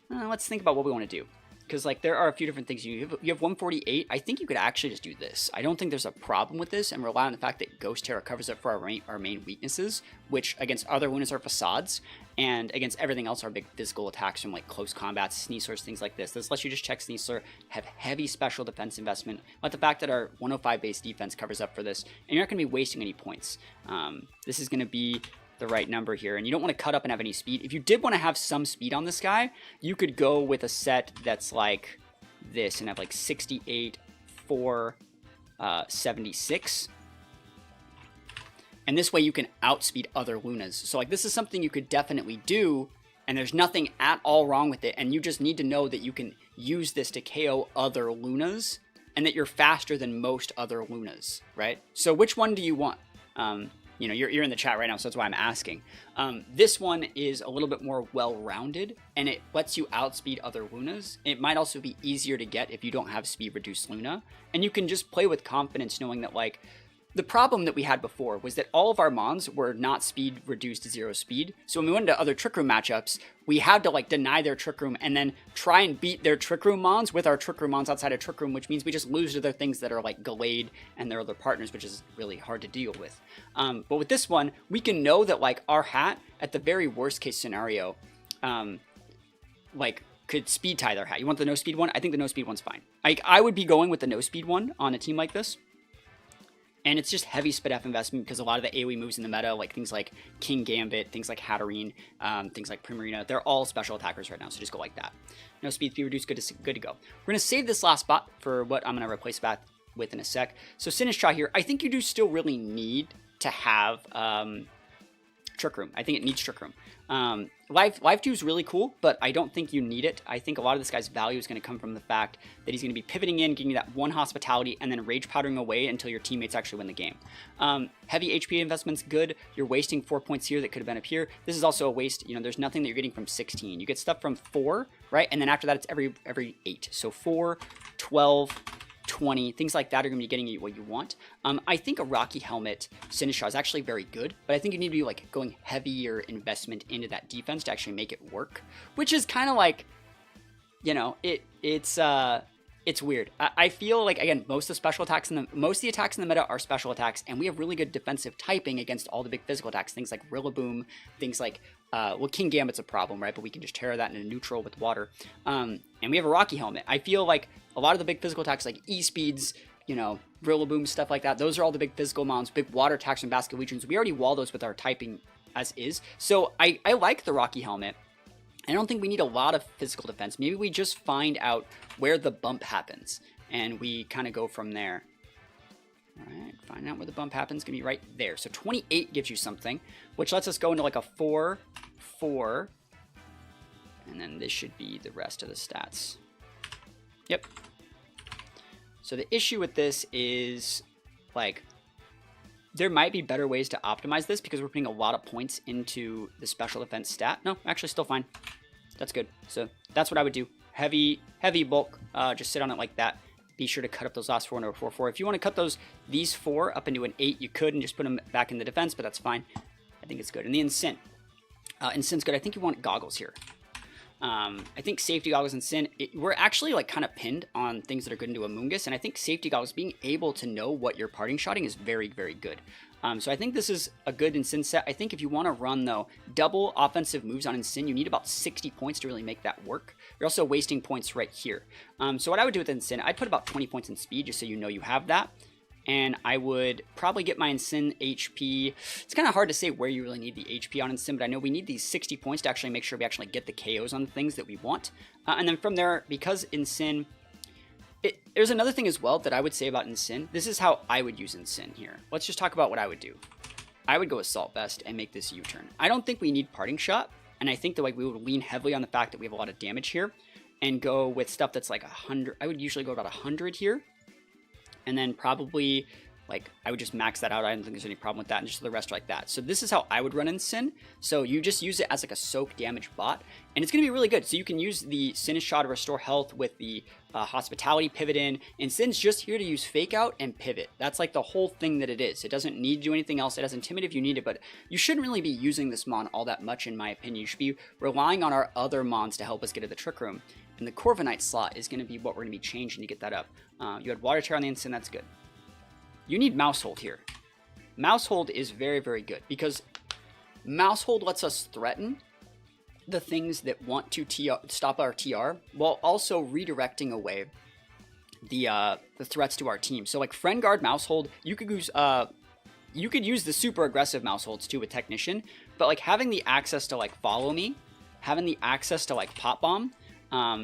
Let's think about what we want to do, because like there are a few different things. You have 148. I think you could actually just do this. I don't think there's a problem with this, and rely on the fact that Ghost Terror covers up for our main weaknesses, which against other Lunas are facades, and against everything else are big physical attacks from like close combats, Sneaslers, things like this. This lets you just check Sneasler, have heavy special defense investment, let the fact that our 105 base defense covers up for this, and you're not going to be wasting any points. This is going to be the right number here, and you don't want to cut up and have any speed. If you did want to have some speed on this guy, you could go with a set that's like this and have like 68, 4, 76. And this way you can outspeed other Lunas. So like this is something you could definitely do, and there's nothing at all wrong with it, and you just need to know that you can use this to KO other Lunas, and that you're faster than most other Lunas, right? So which one do you want? You know, you're in the chat right now, so that's why I'm asking. This one is a little bit more well-rounded, and it lets you outspeed other Lunas. It might also be easier to get if you don't have speed-reduced Luna, and you can just play with confidence knowing that, like, the problem that we had before was that all of our Mons were not speed reduced to 0 speed. So when we went into other Trick Room matchups, we had to like deny their Trick Room and then try and beat their Trick Room Mons with our Trick Room Mons outside of Trick Room, which means we just lose to their things that are like Gallade and their other partners, which is really hard to deal with. But with this one, we can know that like our hat, at the very worst case scenario, like could speed tie their hat. You want the no speed one? I think the no speed one's fine. I would be going with the no speed one on a team like this. And it's just heavy Spadef investment because a lot of the AoE moves in the meta, like things like King Gambit, things like Hatterene, things like Primarina, they're all special attackers right now, so just go like that. No speed reduced, good to go. We're going to save this last spot for what I'm going to replace that with in a sec. So Sinistcha here, I think you do still really need to have Trick Room. I think it needs Trick Room. Life 2 is really cool, but I don't think you need it. I think a lot of this guy's value is going to come from the fact that he's going to be pivoting in, giving you that one hospitality, and then rage powdering away until your teammates actually win the game. Heavy HP investment's good. You're wasting 4 points here that could have been up here. This is also a waste. You know, there's nothing that you're getting from 16. You get stuff from 4, right? And then after that, it's every 8. So 4, 12, 20, things like that are going to be getting you what you want. I think a Rocky Helmet Sinistcha is actually very good, but I think you need to be like going heavier investment into that defense to actually make it work, which is kind of like, you know, it's weird. I feel like, again, most of the attacks in the meta are special attacks, and we have really good defensive typing against all the big physical attacks, things like Rillaboom, things like well, King Gambit's a problem, right? But we can just tear that into neutral with water. And we have a Rocky Helmet. I feel like a lot of the big physical attacks like E-Speeds, you know, Rillaboom, stuff like that, those are all the big physical mounts, big water attacks and Basket Legions. We already wall those with our typing as is. So I like the Rocky Helmet. I don't think we need a lot of physical defense. Maybe we just find out where the bump happens, and we kind of go from there. All right, find out where the bump happens. Gonna be right there. So 28 gives you something, which lets us go into like a 4, 4, and then this should be the rest of the stats. Yep. So the issue with this is, like, there might be better ways to optimize this because we're putting a lot of points into the special defense stat. No, actually still fine. That's good. So that's what I would do. Heavy bulk, just sit on it like that. Be sure to cut up those last 4 into a 4, 4. If you want to cut these 4 up into an 8, you could and just put them back in the defense, but that's fine. I think it's good. And the Incin. Incin's good. I think you want goggles here. I think safety goggles and Sin, we're actually like kind of pinned on things that are good into Amoonguss, and I think safety goggles, being able to know what you're parting shotting is very, very good. So I think this is a good Incin set. I think if you want to run, though, double offensive moves on Incin, you need about 60 points to really make that work. You're also wasting points right here. So what I would do with Incin, I'd put about 20 points in speed just so you know you have that. And I would probably get my Incin HP. It's kind of hard to say where you really need the HP on Incin, but I know we need these 60 points to actually make sure we actually get the KOs on the things that we want. And then from there, because Incin, there's another thing as well that I would say about Incin. This is how I would use Incin here. Let's just talk about what I would do. I would go Assault Vest and make this U-turn. I don't think we need Parting Shot, and I think that like we would lean heavily on the fact that we have a lot of damage here and go with stuff that's like 100. I would usually go about 100 here. And then probably, like, I would just max that out. I don't think there's any problem with that. And just the rest are like that. So this is how I would run Incin. So you just use it as like a soak damage bot. And it's going to be really good. So you can use the Sinistcha to restore health with the Hospitality pivot in. And Sin's just here to use Fake Out and pivot. That's like the whole thing that it is. It doesn't need to do anything else. It has Intimidate if you need it. But you shouldn't really be using this Mon all that much, in my opinion. You should be relying on our other Mons to help us get to the Trick Room. And the Corviknight slot is going to be what we're going to be changing to get that up. You had Water Tear on the Incin, that's good. You need Mouse Hold here. Mouse Hold is very, very good because Mouse Hold lets us threaten the things that want to stop our TR while also redirecting away the threats to our team. So like Friend Guard, Mouse Hold, you could use the super aggressive Mouse Holds too with Technician, but like having the access to like Follow Me, having the access to like Pop Bomb.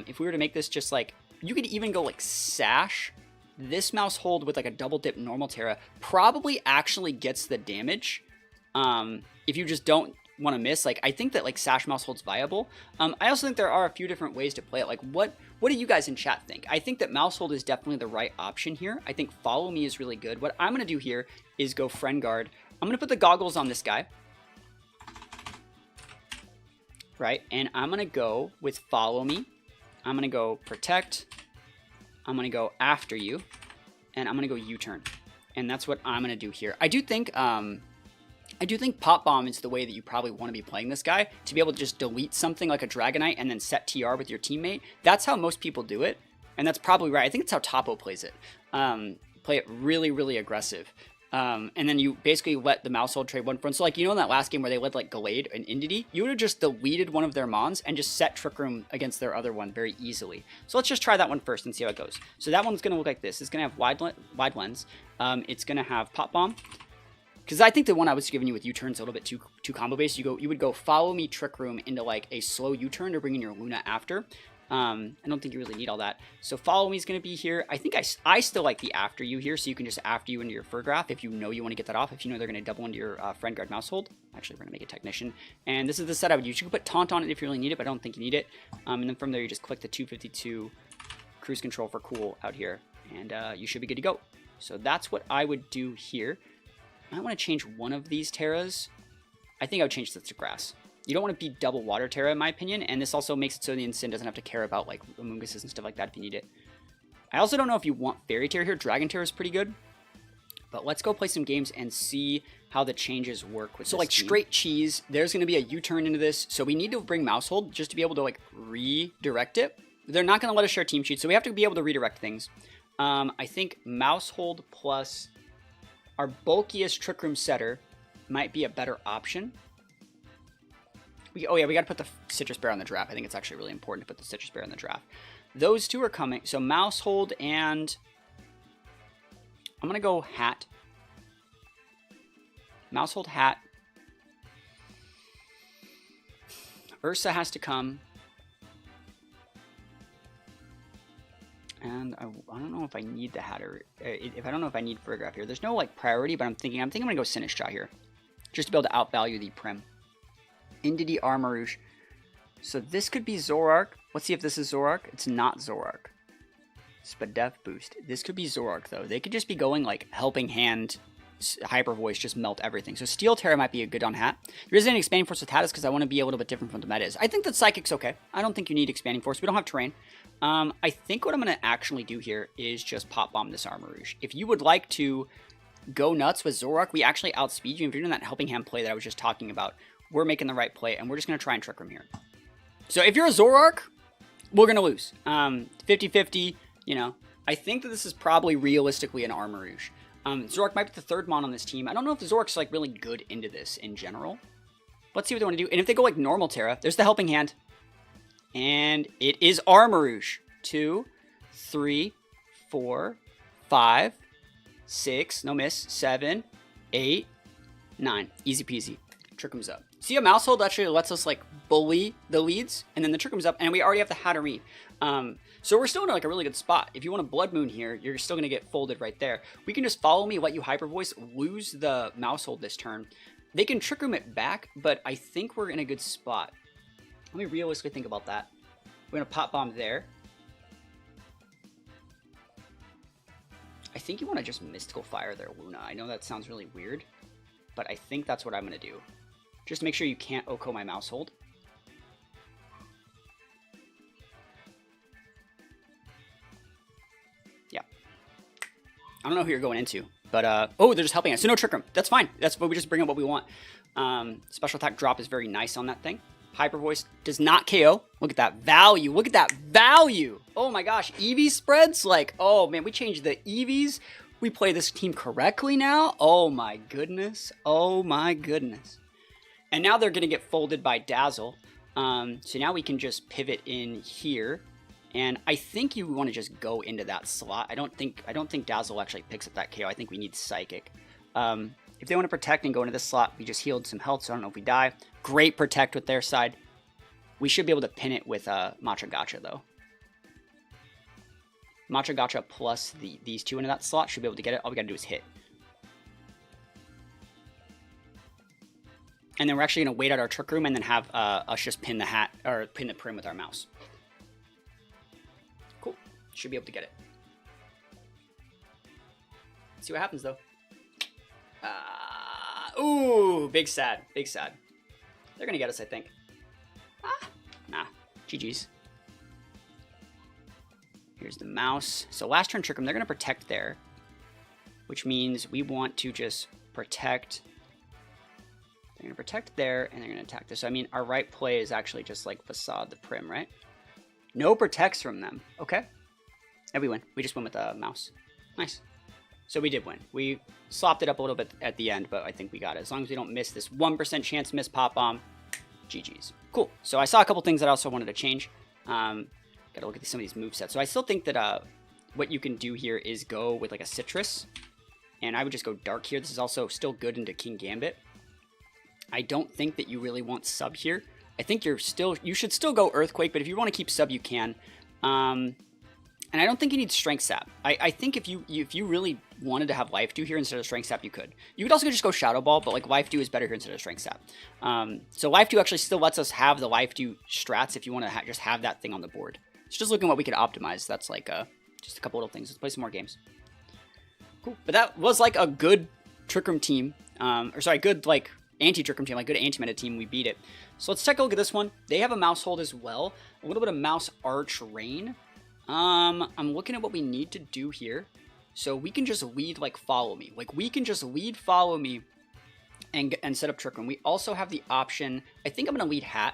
If we were to make this just like, you could even go like Sash. This Mouse Hold with like a double dip normal Terra probably actually gets the damage. If you just don't want to miss, like I think that like Sash Mouse Hold's viable. I also think there are a few different ways to play it. Like what do you guys in chat think? I think that Mouse Hold is definitely the right option here. I think Follow Me is really good. What I'm going to do here is go Friend Guard. I'm going to put the goggles on this guy. Right, and I'm going to go with Follow Me. I'm going to go Protect. I'm going to go After You. And I'm going to go U-turn. And that's what I'm going to do here. I do think Pop Bomb is the way that you probably want to be playing this guy. To be able to just delete something like a Dragonite and then set TR with your teammate. That's how most people do it. And that's probably right. I think it's how Topo plays it. Play it really, really aggressive. And then you basically let the Mouse Hold trade one front. So like, you know, in that last game where they led like Gallade and Indity, you would have just deleted one of their Mons and just set Trick Room against their other one very easily. So let's just try that one first and see how it goes. So that one's going to look like this. It's going to have wide lens. It's going to have Pop Bomb. Because I think the one I was giving you with U-turns a little bit too combo based. You would go Follow Me Trick Room into like a slow U-turn to bring in your Luna after. I don't think you really need all that. So follow me is going to be here. I think I still like the after you here, so you can just after you into your fur graph if you know you want to get that off. If you know they're going to double into your friend guard mouse hold. Actually, we're going to make a technician. And this is the set I would use. You can put taunt on it if you really need it, but I don't think you need it. And then from there, you just click the 252 cruise control for cool out here, and you should be good to go. So that's what I would do here. I want to change one of these Terras. I think I would change this to grass. You don't want to be double water Terra, in my opinion, and this also makes it so the Incin doesn't have to care about like Amoonguses and stuff like that if you need it. I also don't know if you want Fairy Terra here. Dragon Terra is pretty good, but let's go play some games and see how the changes work with this like team. Straight cheese, there's going to be a U-turn into this, so we need to bring Mousehold just to be able to like redirect it. They're not going to let us share team sheets, so we have to be able to redirect things. I think Mousehold plus our bulkiest Trick Room setter might be a better option. Oh yeah, we got to put the Citrus Bear on the draft. I think it's actually really important to put the Citrus Bear on the draft. Those two are coming. So Mousehold and I'm going to go Hat. Mousehold, Hat. Ursa has to come. And I don't know if I need the Hat or if I don't know if I need Furgraph here. There's no like priority, but I'm thinking I'm going to go Sinistcha here, just to be able to outvalue the Prim. Indidi Armarouge. So this could be Zoroark. Let's see if this is Zoroark. It's not Zoroark. Spadef boost. This could be Zoroark though. They could just be going like Helping Hand, Hyper Voice, just melt everything. So Steel Terra might be a good on Hat. There isn't an Expanding Force with Hat because I want to be a little bit different from what the meta is. I think that Psychic's okay. I don't think you need Expanding Force. We don't have terrain. I think what I'm going to actually do here is just Pop Bomb this Armarouge. If you would like to go nuts with Zoroark, we actually outspeed you. If you're doing that Helping Hand play that I was just talking about, we're making the right play, and we're just going to try and Trick Room here. So if you're a Zoroark, we're going to lose. 50-50, you know. I think that this is probably realistically an Armarouge. Zoroark might be the third mon on this team. I don't know if the Zoroark's like really good into this in general. Let's see what they want to do. And if they go like normal Terra, there's the Helping Hand. And it is Armarouge. 2, 3, 4, 5, 6, no miss, 7, 8, 9. Easy peasy. Trick 'em's up. See, a Mousehold actually lets us like bully the leads, and then the Trick 'em's up, and we already have the Hatterene. So we're still in like a really good spot. If you want a Blood Moon here, you're still going to get folded right there. We can just follow me, let you Hyper Voice, lose the Mousehold this turn. They can Trick Room it back, but I think we're in a good spot. Let me realistically think about that. We're going to Pop Bomb there. I think you want to just Mystical Fire their Luna. I know that sounds really weird, but I think that's what I'm going to do. Just make sure you can't Oko my Mousehold. Yeah. I don't know who you're going into, but oh, they're just helping us. So no Trick Room. That's fine. That's what we just bring up what we want. Special attack drop is very nice on that thing. Hyper Voice does not KO. Look at that value. Look at that value. Oh my gosh. EV spreads? Like, oh man, we changed the EVs. We play this team correctly now. Oh my goodness. Oh my goodness. And now they're going to get folded by Dazzle. So now we can just pivot in here. And I think you want to just go into that slot. I don't think Dazzle actually picks up that KO. I think we need Psychic. If they want to protect and go into this slot, we just healed some health, so I don't know if we die. Great protect with their side. We should be able to pin it with Matcha Gotcha, though. Matcha Gotcha plus these two into that slot should be able to get it. All we got to do is hit. And then we're actually going to wait out our Trick Room and then have us just pin the hat, or pin the Prim with our mouse. Cool. Should be able to get it. Let's see what happens, though. Ooh, big sad. Big sad. They're going to get us, I think. Nah. GG's. Here's the mouse. So last turn Trick Room, they're going to protect there. Which means we want to just protect. They're going to protect there, and they're going to attack this. So, I mean, our right play is actually just like Facade the Prim, right? No protects from them. Okay. And we win. We just win with the mouse. Nice. So we did win. We slopped it up a little bit at the end, but I think we got it. As long as we don't miss this 1% chance miss Pop Bomb, GG's. Cool. So I saw a couple things that I also wanted to change. Got to look at some of these movesets. So I still think that what you can do here is go with like a Citrus. And I would just go Dark here. This is also still good into King Gambit. I don't think that you really want Sub here. I think you should still go Earthquake, but if you want to keep sub, you can. And I don't think you need Strength Sap. I think if you really wanted to have Life Dew here instead of Strength Sap, you could. You could also just go Shadow Ball, but like Life Dew is better here instead of Strength Sap. So Life Dew actually still lets us have the Life Dew strats if you want to just have that thing on the board. So just looking at what we could optimize. That's like just a couple little things. Let's play some more games. Cool. But that was like a good Trick Room team. Good like anti-Trick Room team, like good anti-meta team. We beat it. So let's take a look at this one. They have a Mouse Hold as well. A little bit of Mouse Arch Rain. I'm looking at what we need to do here. So we can just lead like Follow Me. Like we can just lead Follow Me and set up Trick Room. We also have the option, I think I'm going to lead Hat.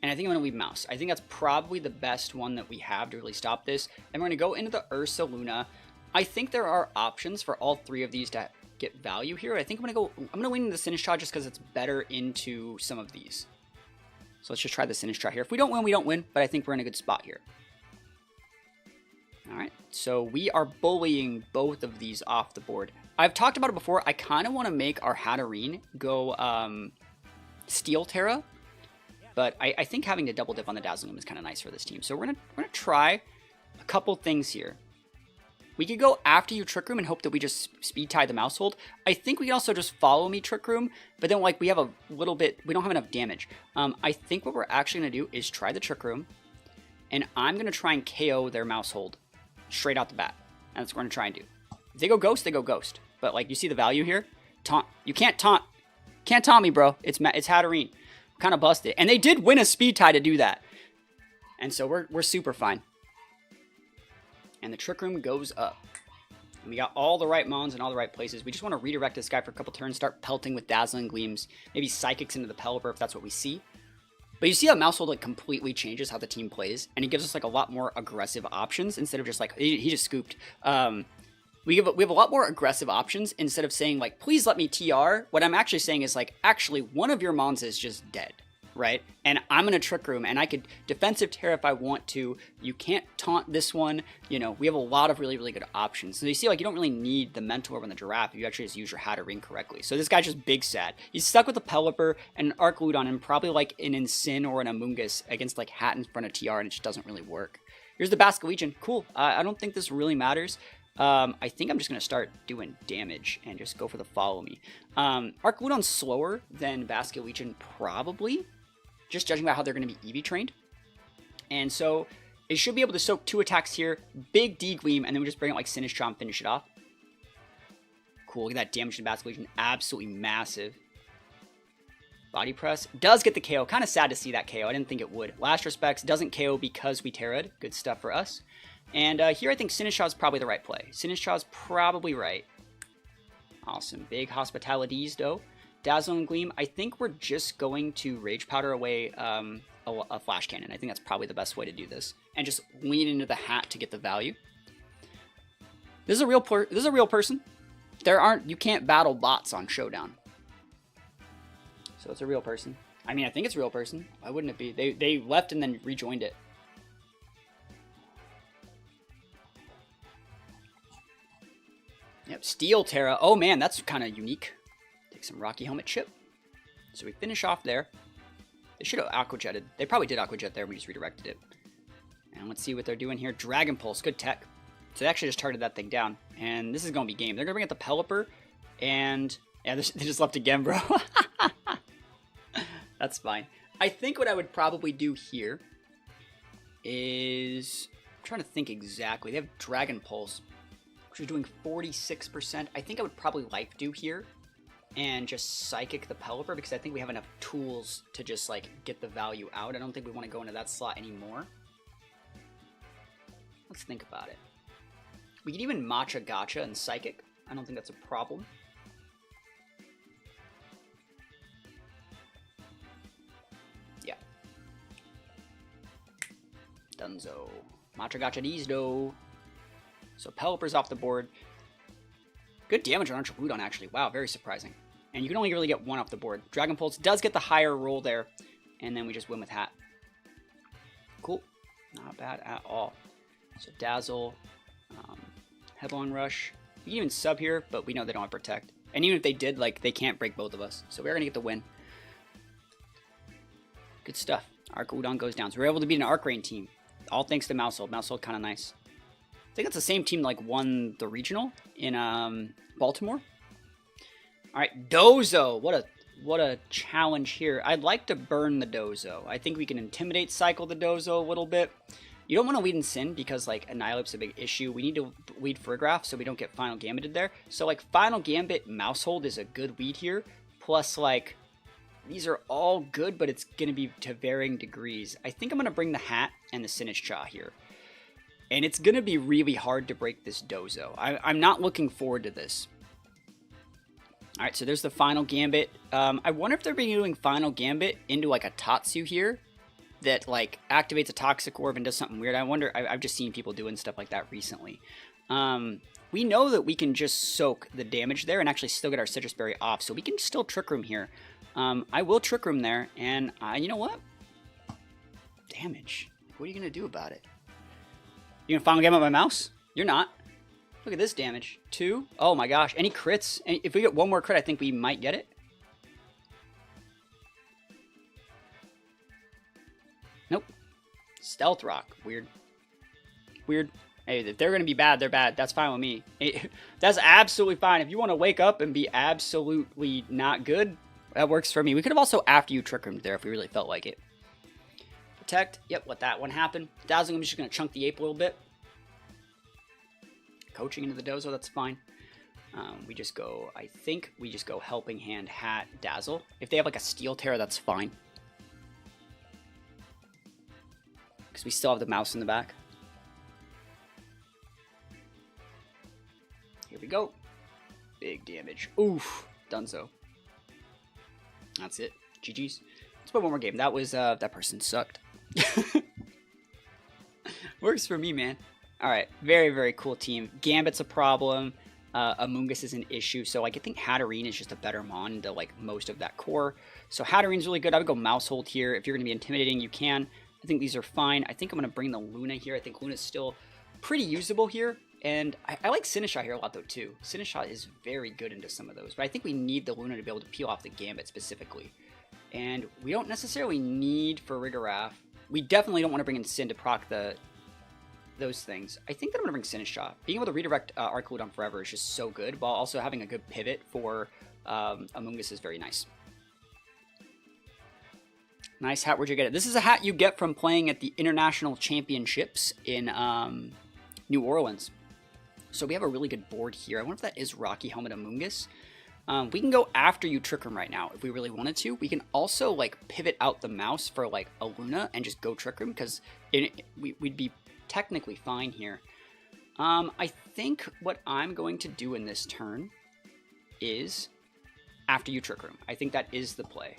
And I think I'm going to lead Mouse. I think that's probably the best one that we have to really stop this. And we're going to go into the Ursaluna. I think there are options for all three of these to get value here. I think I'm going to lean into the Sinistcha just because it's better into some of these. So let's just try the Sinistcha here. If we don't win, we don't win. But I think we're in a good spot here. All right, so we are bullying both of these off the board. I've talked about it before. I kind of want to make our Hatterene go Steel Terra, but I think having to double dip on the Dazzling is kind of nice for this team. So we're gonna try a couple things here. We could go after you Trick Room and hope that we just speed tie the Mouse Hold. I think we can also just Follow Me Trick Room, but then like we have a little bit, we don't have enough damage. I think what we're actually gonna do is try the Trick Room, and I'm gonna try and KO their Mouse Hold straight out the bat. And that's what we're gonna try and do. If they go Ghost, they go Ghost. But like you see the value here? Taunt. You can't taunt. Can't taunt me, bro. It's Hatterene. Kind of busted. And they did win a speed tie to do that. And so we're super fine. And the Trick Room goes up. And we got all the right mons in all the right places. We just want to redirect this guy for a couple turns, start pelting with Dazzling Gleams, maybe Psychics into the Pelipper if that's what we see. But you see how Mouse Hold like completely changes how the team plays, and it gives us like a lot more aggressive options instead of just like he just scooped. We have a lot more aggressive options instead of saying like please let me TR. What I'm actually saying is like actually one of your mons is just dead, right? And I'm gonna Trick Room, and I could defensive Terra if I want to. You can't taunt this one. You know, we have a lot of really good options. So you see like you don't really need the Mental Orb and the Giraffe if you actually just use your Hatterene correctly. So this guy's just big sad. He's stuck with a Pelipper and an Arcludon and probably like an Ensign or an Amoonguss against like Hat in front of TR, and it just doesn't really work. Here's the Basilican. Cool. I don't think this really matters. I think I'm just going to start doing damage and just go for the Follow Me. Arcludon's slower than Basilican probably, just judging by how they're going to be EV trained. And so it should be able to soak 2 attacks here, big D-Gleam, and then we just bring out like Sinistcha and finish it off. Cool, look at that damage to Basilican, absolutely massive. Body Press does get the KO, kind of sad to see that KO, I didn't think it would. Last Respects doesn't KO because we Terra'd, good stuff for us. And here I think Sinistcha is probably the right play. Sinistcha is probably right. Awesome, big Hospitalities though. Dazzling Gleam, I think we're just going to Rage Powder away a Flash Cannon. I think that's probably the best way to do this. And just lean into the Hat to get the value. This is a real person. You can't battle bots on Showdown. So it's a real person. I mean, I think it's a real person. Why wouldn't it be? They left and then rejoined it. Yep, Steel Terra. Oh man, that's kind of unique. Take some Rocky Helmet chip. So we finish off there. They should have Aqua Jetted. They probably did Aqua Jet there. We just redirected it. And let's see what they're doing here. Dragon Pulse, good tech. So they actually just targeted that thing down. And this is going to be game. They're going to bring out the Pelipper. And yeah, they just left again, bro. That's fine. I think what I would probably do here is... I'm trying to think exactly. They have Dragon Pulse, which is doing 46%. I think I would probably Life Dew here and just Psychic the Pelipper because I think we have enough tools to just like get the value out. I don't think we want to go into that slot anymore. Let's think about it. We could even Matcha Gotcha and Psychic. I don't think that's a problem. Yeah. Dunzo. Matcha Gotcha these though. So Pelipper's off the board. Good damage on Archludon actually. Wow, very surprising. And you can only really get one off the board. Dragon Pulse does get the higher roll there. And then we just win with Hat. Cool. Not bad at all. So Dazzle. Headlong Rush. You can even sub here, but we know they don't have Protect. And even if they did, like, they can't break both of us. So we're going to get the win. Good stuff. Arcaludon goes down. So we're able to beat an Arc Rain team. All thanks to Mousehold. Mousehold kind of nice. I think it's the same team that like won the regional in Baltimore. All right, Dozo. What a challenge here. I'd like to burn the Dozo. I think we can Intimidate cycle the Dozo a little bit. You don't want to lead in Sin because like Annihilape's a big issue. We need to lead Farigiraf so we don't get Final Gambited there. So like Final Gambit Mousehold is a good lead here. Plus like these are all good, but it's going to be to varying degrees. I think I'm going to bring the Hat and the Sinistcha here. And it's going to be really hard to break this Dozo. I'm not looking forward to this. All right, so there's the Final Gambit. I wonder if they're doing Final Gambit into like a Tatsu here that like activates a Toxic Orb and does something weird. I wonder, I've just seen people doing stuff like that recently. We know that we can just soak the damage there and actually still get our Citrus Berry off, so we can still Trick Room here. I will Trick Room there, and you know what? Damage. What are you going to do about it? You going to Final Gambit my mouse? You're not. Look at this damage. 2. Oh my gosh. Any crits? If we get one more crit, I think we might get it. Nope. Stealth Rock. Weird. Weird. Hey, if they're going to be bad, they're bad. That's fine with me. That's absolutely fine. If you want to wake up and be absolutely not good, that works for me. We could have also after you Trick Roomed there if we really felt like it. Protect. Yep, let that one happen. Dazzling, I'm just going to chunk the Ape a little bit. Coaching into the Dozo, that's fine. We just go, I think we just go Helping Hand, Hat, Dazzle. If they have like a Steel Terror, that's fine. Because we still have the mouse in the back. Here we go. Big damage. Oof. Dunzo. That's it. GG's. Let's play one more game. That was, that person sucked. Works for me, man. Alright, very, very cool team. Gambit's a problem. Amoonguss is an issue. So like, I think Hatterene is just a better mon into like most of that core. So Hatterene's really good. I would go Mousehold here. If you're going to be intimidating, you can. I think these are fine. I think I'm going to bring the Luna here. I think Luna's still pretty usable here. And I like Sinistcha here a lot though too. Sinistcha is very good into some of those. But I think we need the Luna to be able to peel off the Gambit specifically. And we don't necessarily need Farigiraf. We definitely don't want to bring in Sin to proc those things. I think that I'm going to bring Sinistcha. Being able to redirect Arcaludon forever is just so good, while also having a good pivot for Amoonguss is very nice. Nice hat. Where'd you get it? This is a hat you get from playing at the International Championships in New Orleans. So we have a really good board here. I wonder if that is Rocky Helmet Amoonguss. We can go after you Trick Room right now if we really wanted to. We can also like pivot out the mouse for like a Luna and just go Trick Room because we'd be technically fine here. I think what I'm going to do in this turn is after you Trick Room. I think that is the play.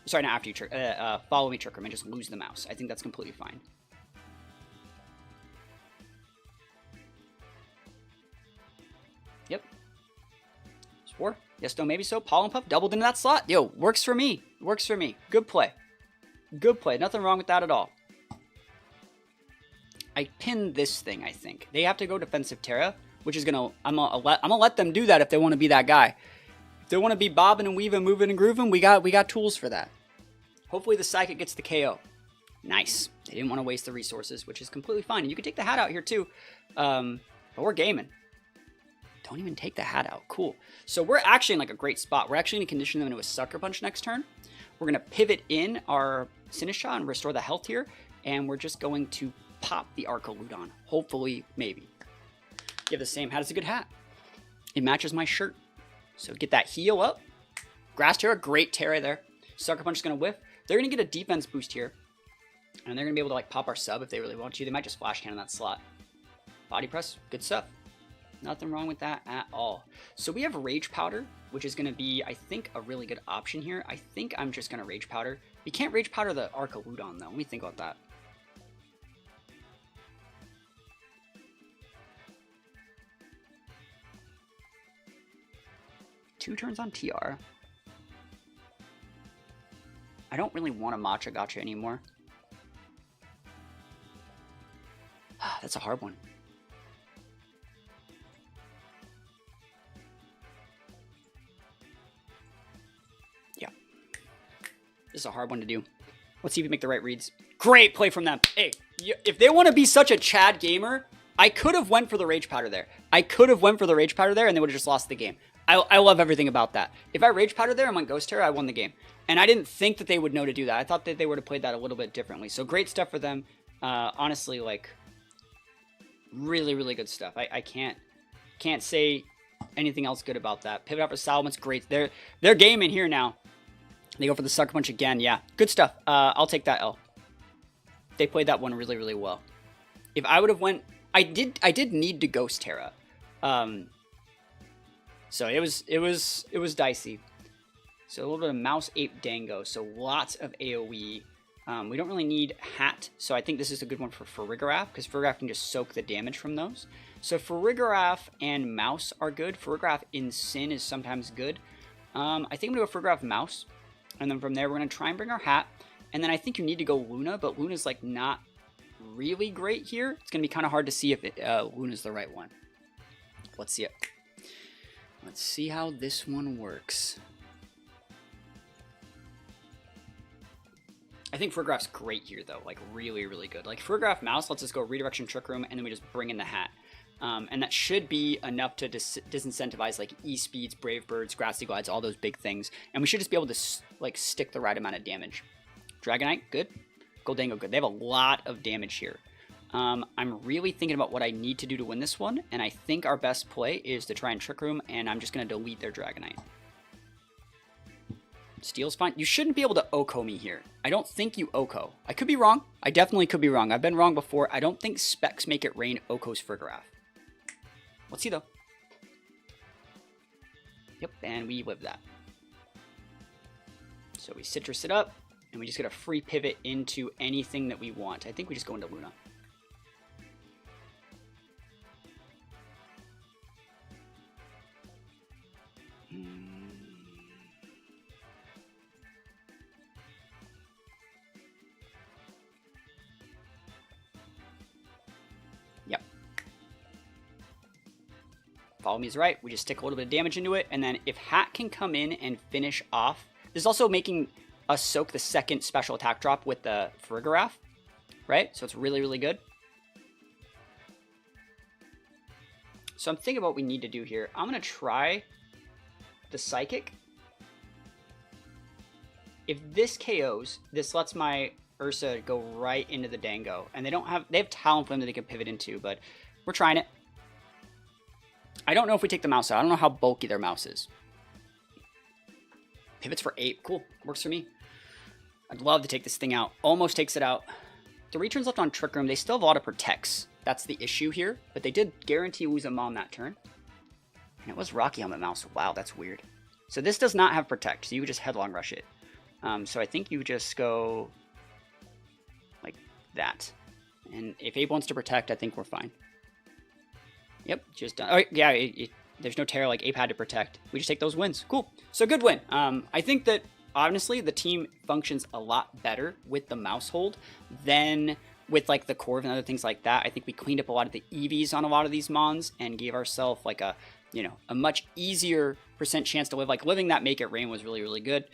Sorry, not after you follow me Trick Room and just lose the mouse. I think that's completely fine. Yep. 4. Yes, no, maybe so. Pollen Puff doubled into that slot. Yo, works for me. Works for me. Good play. Good play. Nothing wrong with that at all. I pinned this thing, I think. They have to go Defensive Terra, which is gonna I'm gonna let them do that if they want to be that guy. If they want to be bobbing and weaving, moving and grooving, we got tools for that. Hopefully the Psychic gets the KO. Nice. They didn't want to waste the resources, which is completely fine. And you can take the hat out here too. But we're gaming. Don't even take the hat out. Cool. So we're actually in like a great spot. We're actually going to condition them into a Sucker Punch next turn. We're going to pivot in our Sinistcha and restore the health here. And we're just going to pop the Arcaludon. Hopefully, maybe. Give the same hat. It's a good hat. It matches my shirt. So get that heal up. Grass Terra, great Terra there. Sucker Punch is going to whiff. They're going to get a defense boost here. And they're going to be able to like pop our sub if they really want to. They might just Flash Cannon that slot. Body Press, good stuff. Nothing wrong with that at all. So we have Rage Powder, which is going to be, I think, a really good option here. I think I'm just going to Rage Powder. We can't Rage Powder the Arcaludon, though. Let me think about that. Two turns on TR. I don't really want a Matcha Gotcha anymore. That's a hard one. Yeah. This is a hard one to do. Let's see if we make the right reads. Great play from them. Hey, if they want to be such a Chad gamer, I could have went for the Rage Powder there. I could have went for the Rage Powder there, and they would have just lost the game. I love everything about that. If I Rage Powder there and went Ghost Terror, I won the game. And I didn't think that they would know to do that. I thought that they would have played that a little bit differently. So great stuff for them. Honestly, like, really, really good stuff. I can't say anything else good about that. Pivot up for Salmon's great. They're gaming here now. They go for the Sucker Punch again. Yeah, good stuff. I'll take that L. They played that one really, really well. If I would have went, I did need to Ghost Terra. So it was dicey. So a little bit of Mouse Ape Dango. So lots of AoE. We don't really need Hat, so I think this is a good one for Farigiraf, because Farigiraf can just soak the damage from those. So Farigiraf and Mouse are good. Farigiraf in Sin is sometimes good. I think I'm going to go Farigiraf Mouse, and then from there we're going to try and bring our Hat. And then I think you need to go Luna, but Luna's like not really great here. It's going to be kind of hard to see if Luna's the right one. Let's see it. Let's see how this one works. I think Farigiraf's great here, though. Like, really, really good. Like, Farigiraf Mouse lets us go Redirection Trick Room, and then we just bring in the Hat. And that should be enough to disincentivize, like, E-Speeds, Brave Birds, Grassy Glides, all those big things. And we should just be able to, like, stick the right amount of damage. Dragonite, good. Goldango, good. They have a lot of damage here. I'm really thinking about what I need to do to win this one, and I think our best play is to try and Trick Room, and I'm just going to delete their Dragonite. Steel's fine. You shouldn't be able to Oko me here. I don't think you Oko. I could be wrong. I definitely could be wrong. I've been wrong before. I don't think Specs Make It Rain Oko's Farigiraf. Let's see, though. Yep, and we live that. So we Citrus it up, and we just get a free pivot into anything that we want. I think we just go into Luna. Yep. Follow me is right. We just stick a little bit of damage into it, and then if Hat can come in and finish off, this is also making us soak the second special attack drop with the Farigiraf, right? So it's really, really good. So I'm thinking about what we need to do here. I'm going to try the Psychic. If this KOs, this lets my Ursa go right into the Dango. And they have Talon Flame that they can pivot into, but we're trying it. I don't know if we take the mouse out. I don't know how bulky their mouse is. Pivots for 8. Cool. Works for me. I'd love to take this thing out. Almost takes it out. The returns left on Trick Room, they still have a lot of protects. That's the issue here. But they did guarantee lose a Mom that turn. And it was Rocky Helmet Mouse. Wow, that's weird. So this does not have protect, so you would just Headlong Rush it. So I think you just go like that. And if Abe wants to protect, I think we're fine. Yep, just done. Oh, yeah, there's no terror like Ape had to protect. We just take those wins. Cool. So good win. I think that, honestly, the team functions a lot better with the mouse hold than with like the Corv and other things like that. I think we cleaned up a lot of the EVs on a lot of these Mons and gave ourselves like a, you know, a much easier % chance to live. Like living that Make It Rain was really, really good.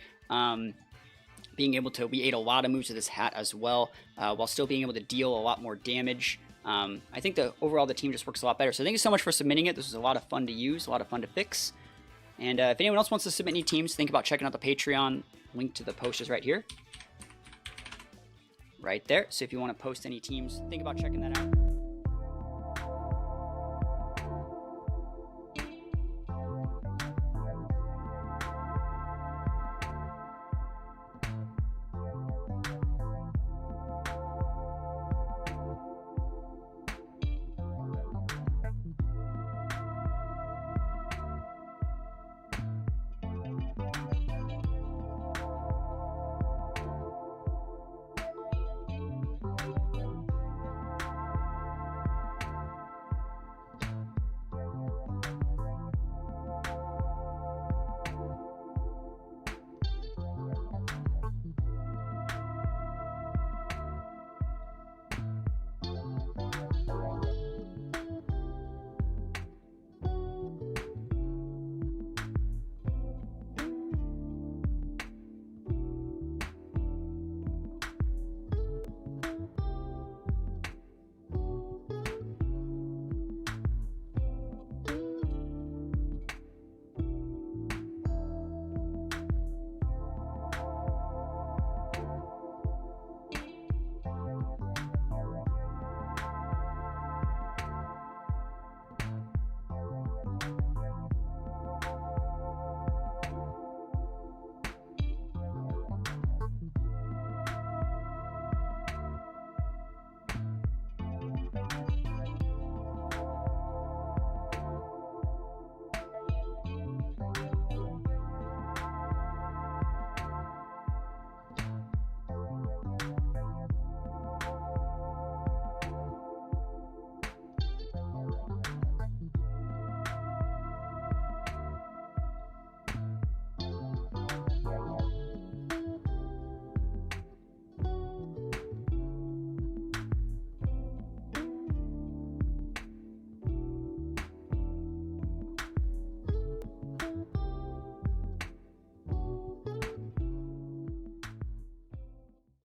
Being able to, we ate a lot of moves with this Hat as well, while still being able to deal a lot more damage. I think overall the team just works a lot better. So thank you so much for submitting it. This was a lot of fun to use, a lot of fun to fix. And if anyone else wants to submit any teams, think about checking out the Patreon. Link to the post is right here. Right there. So if you want to post any teams, think about checking that out.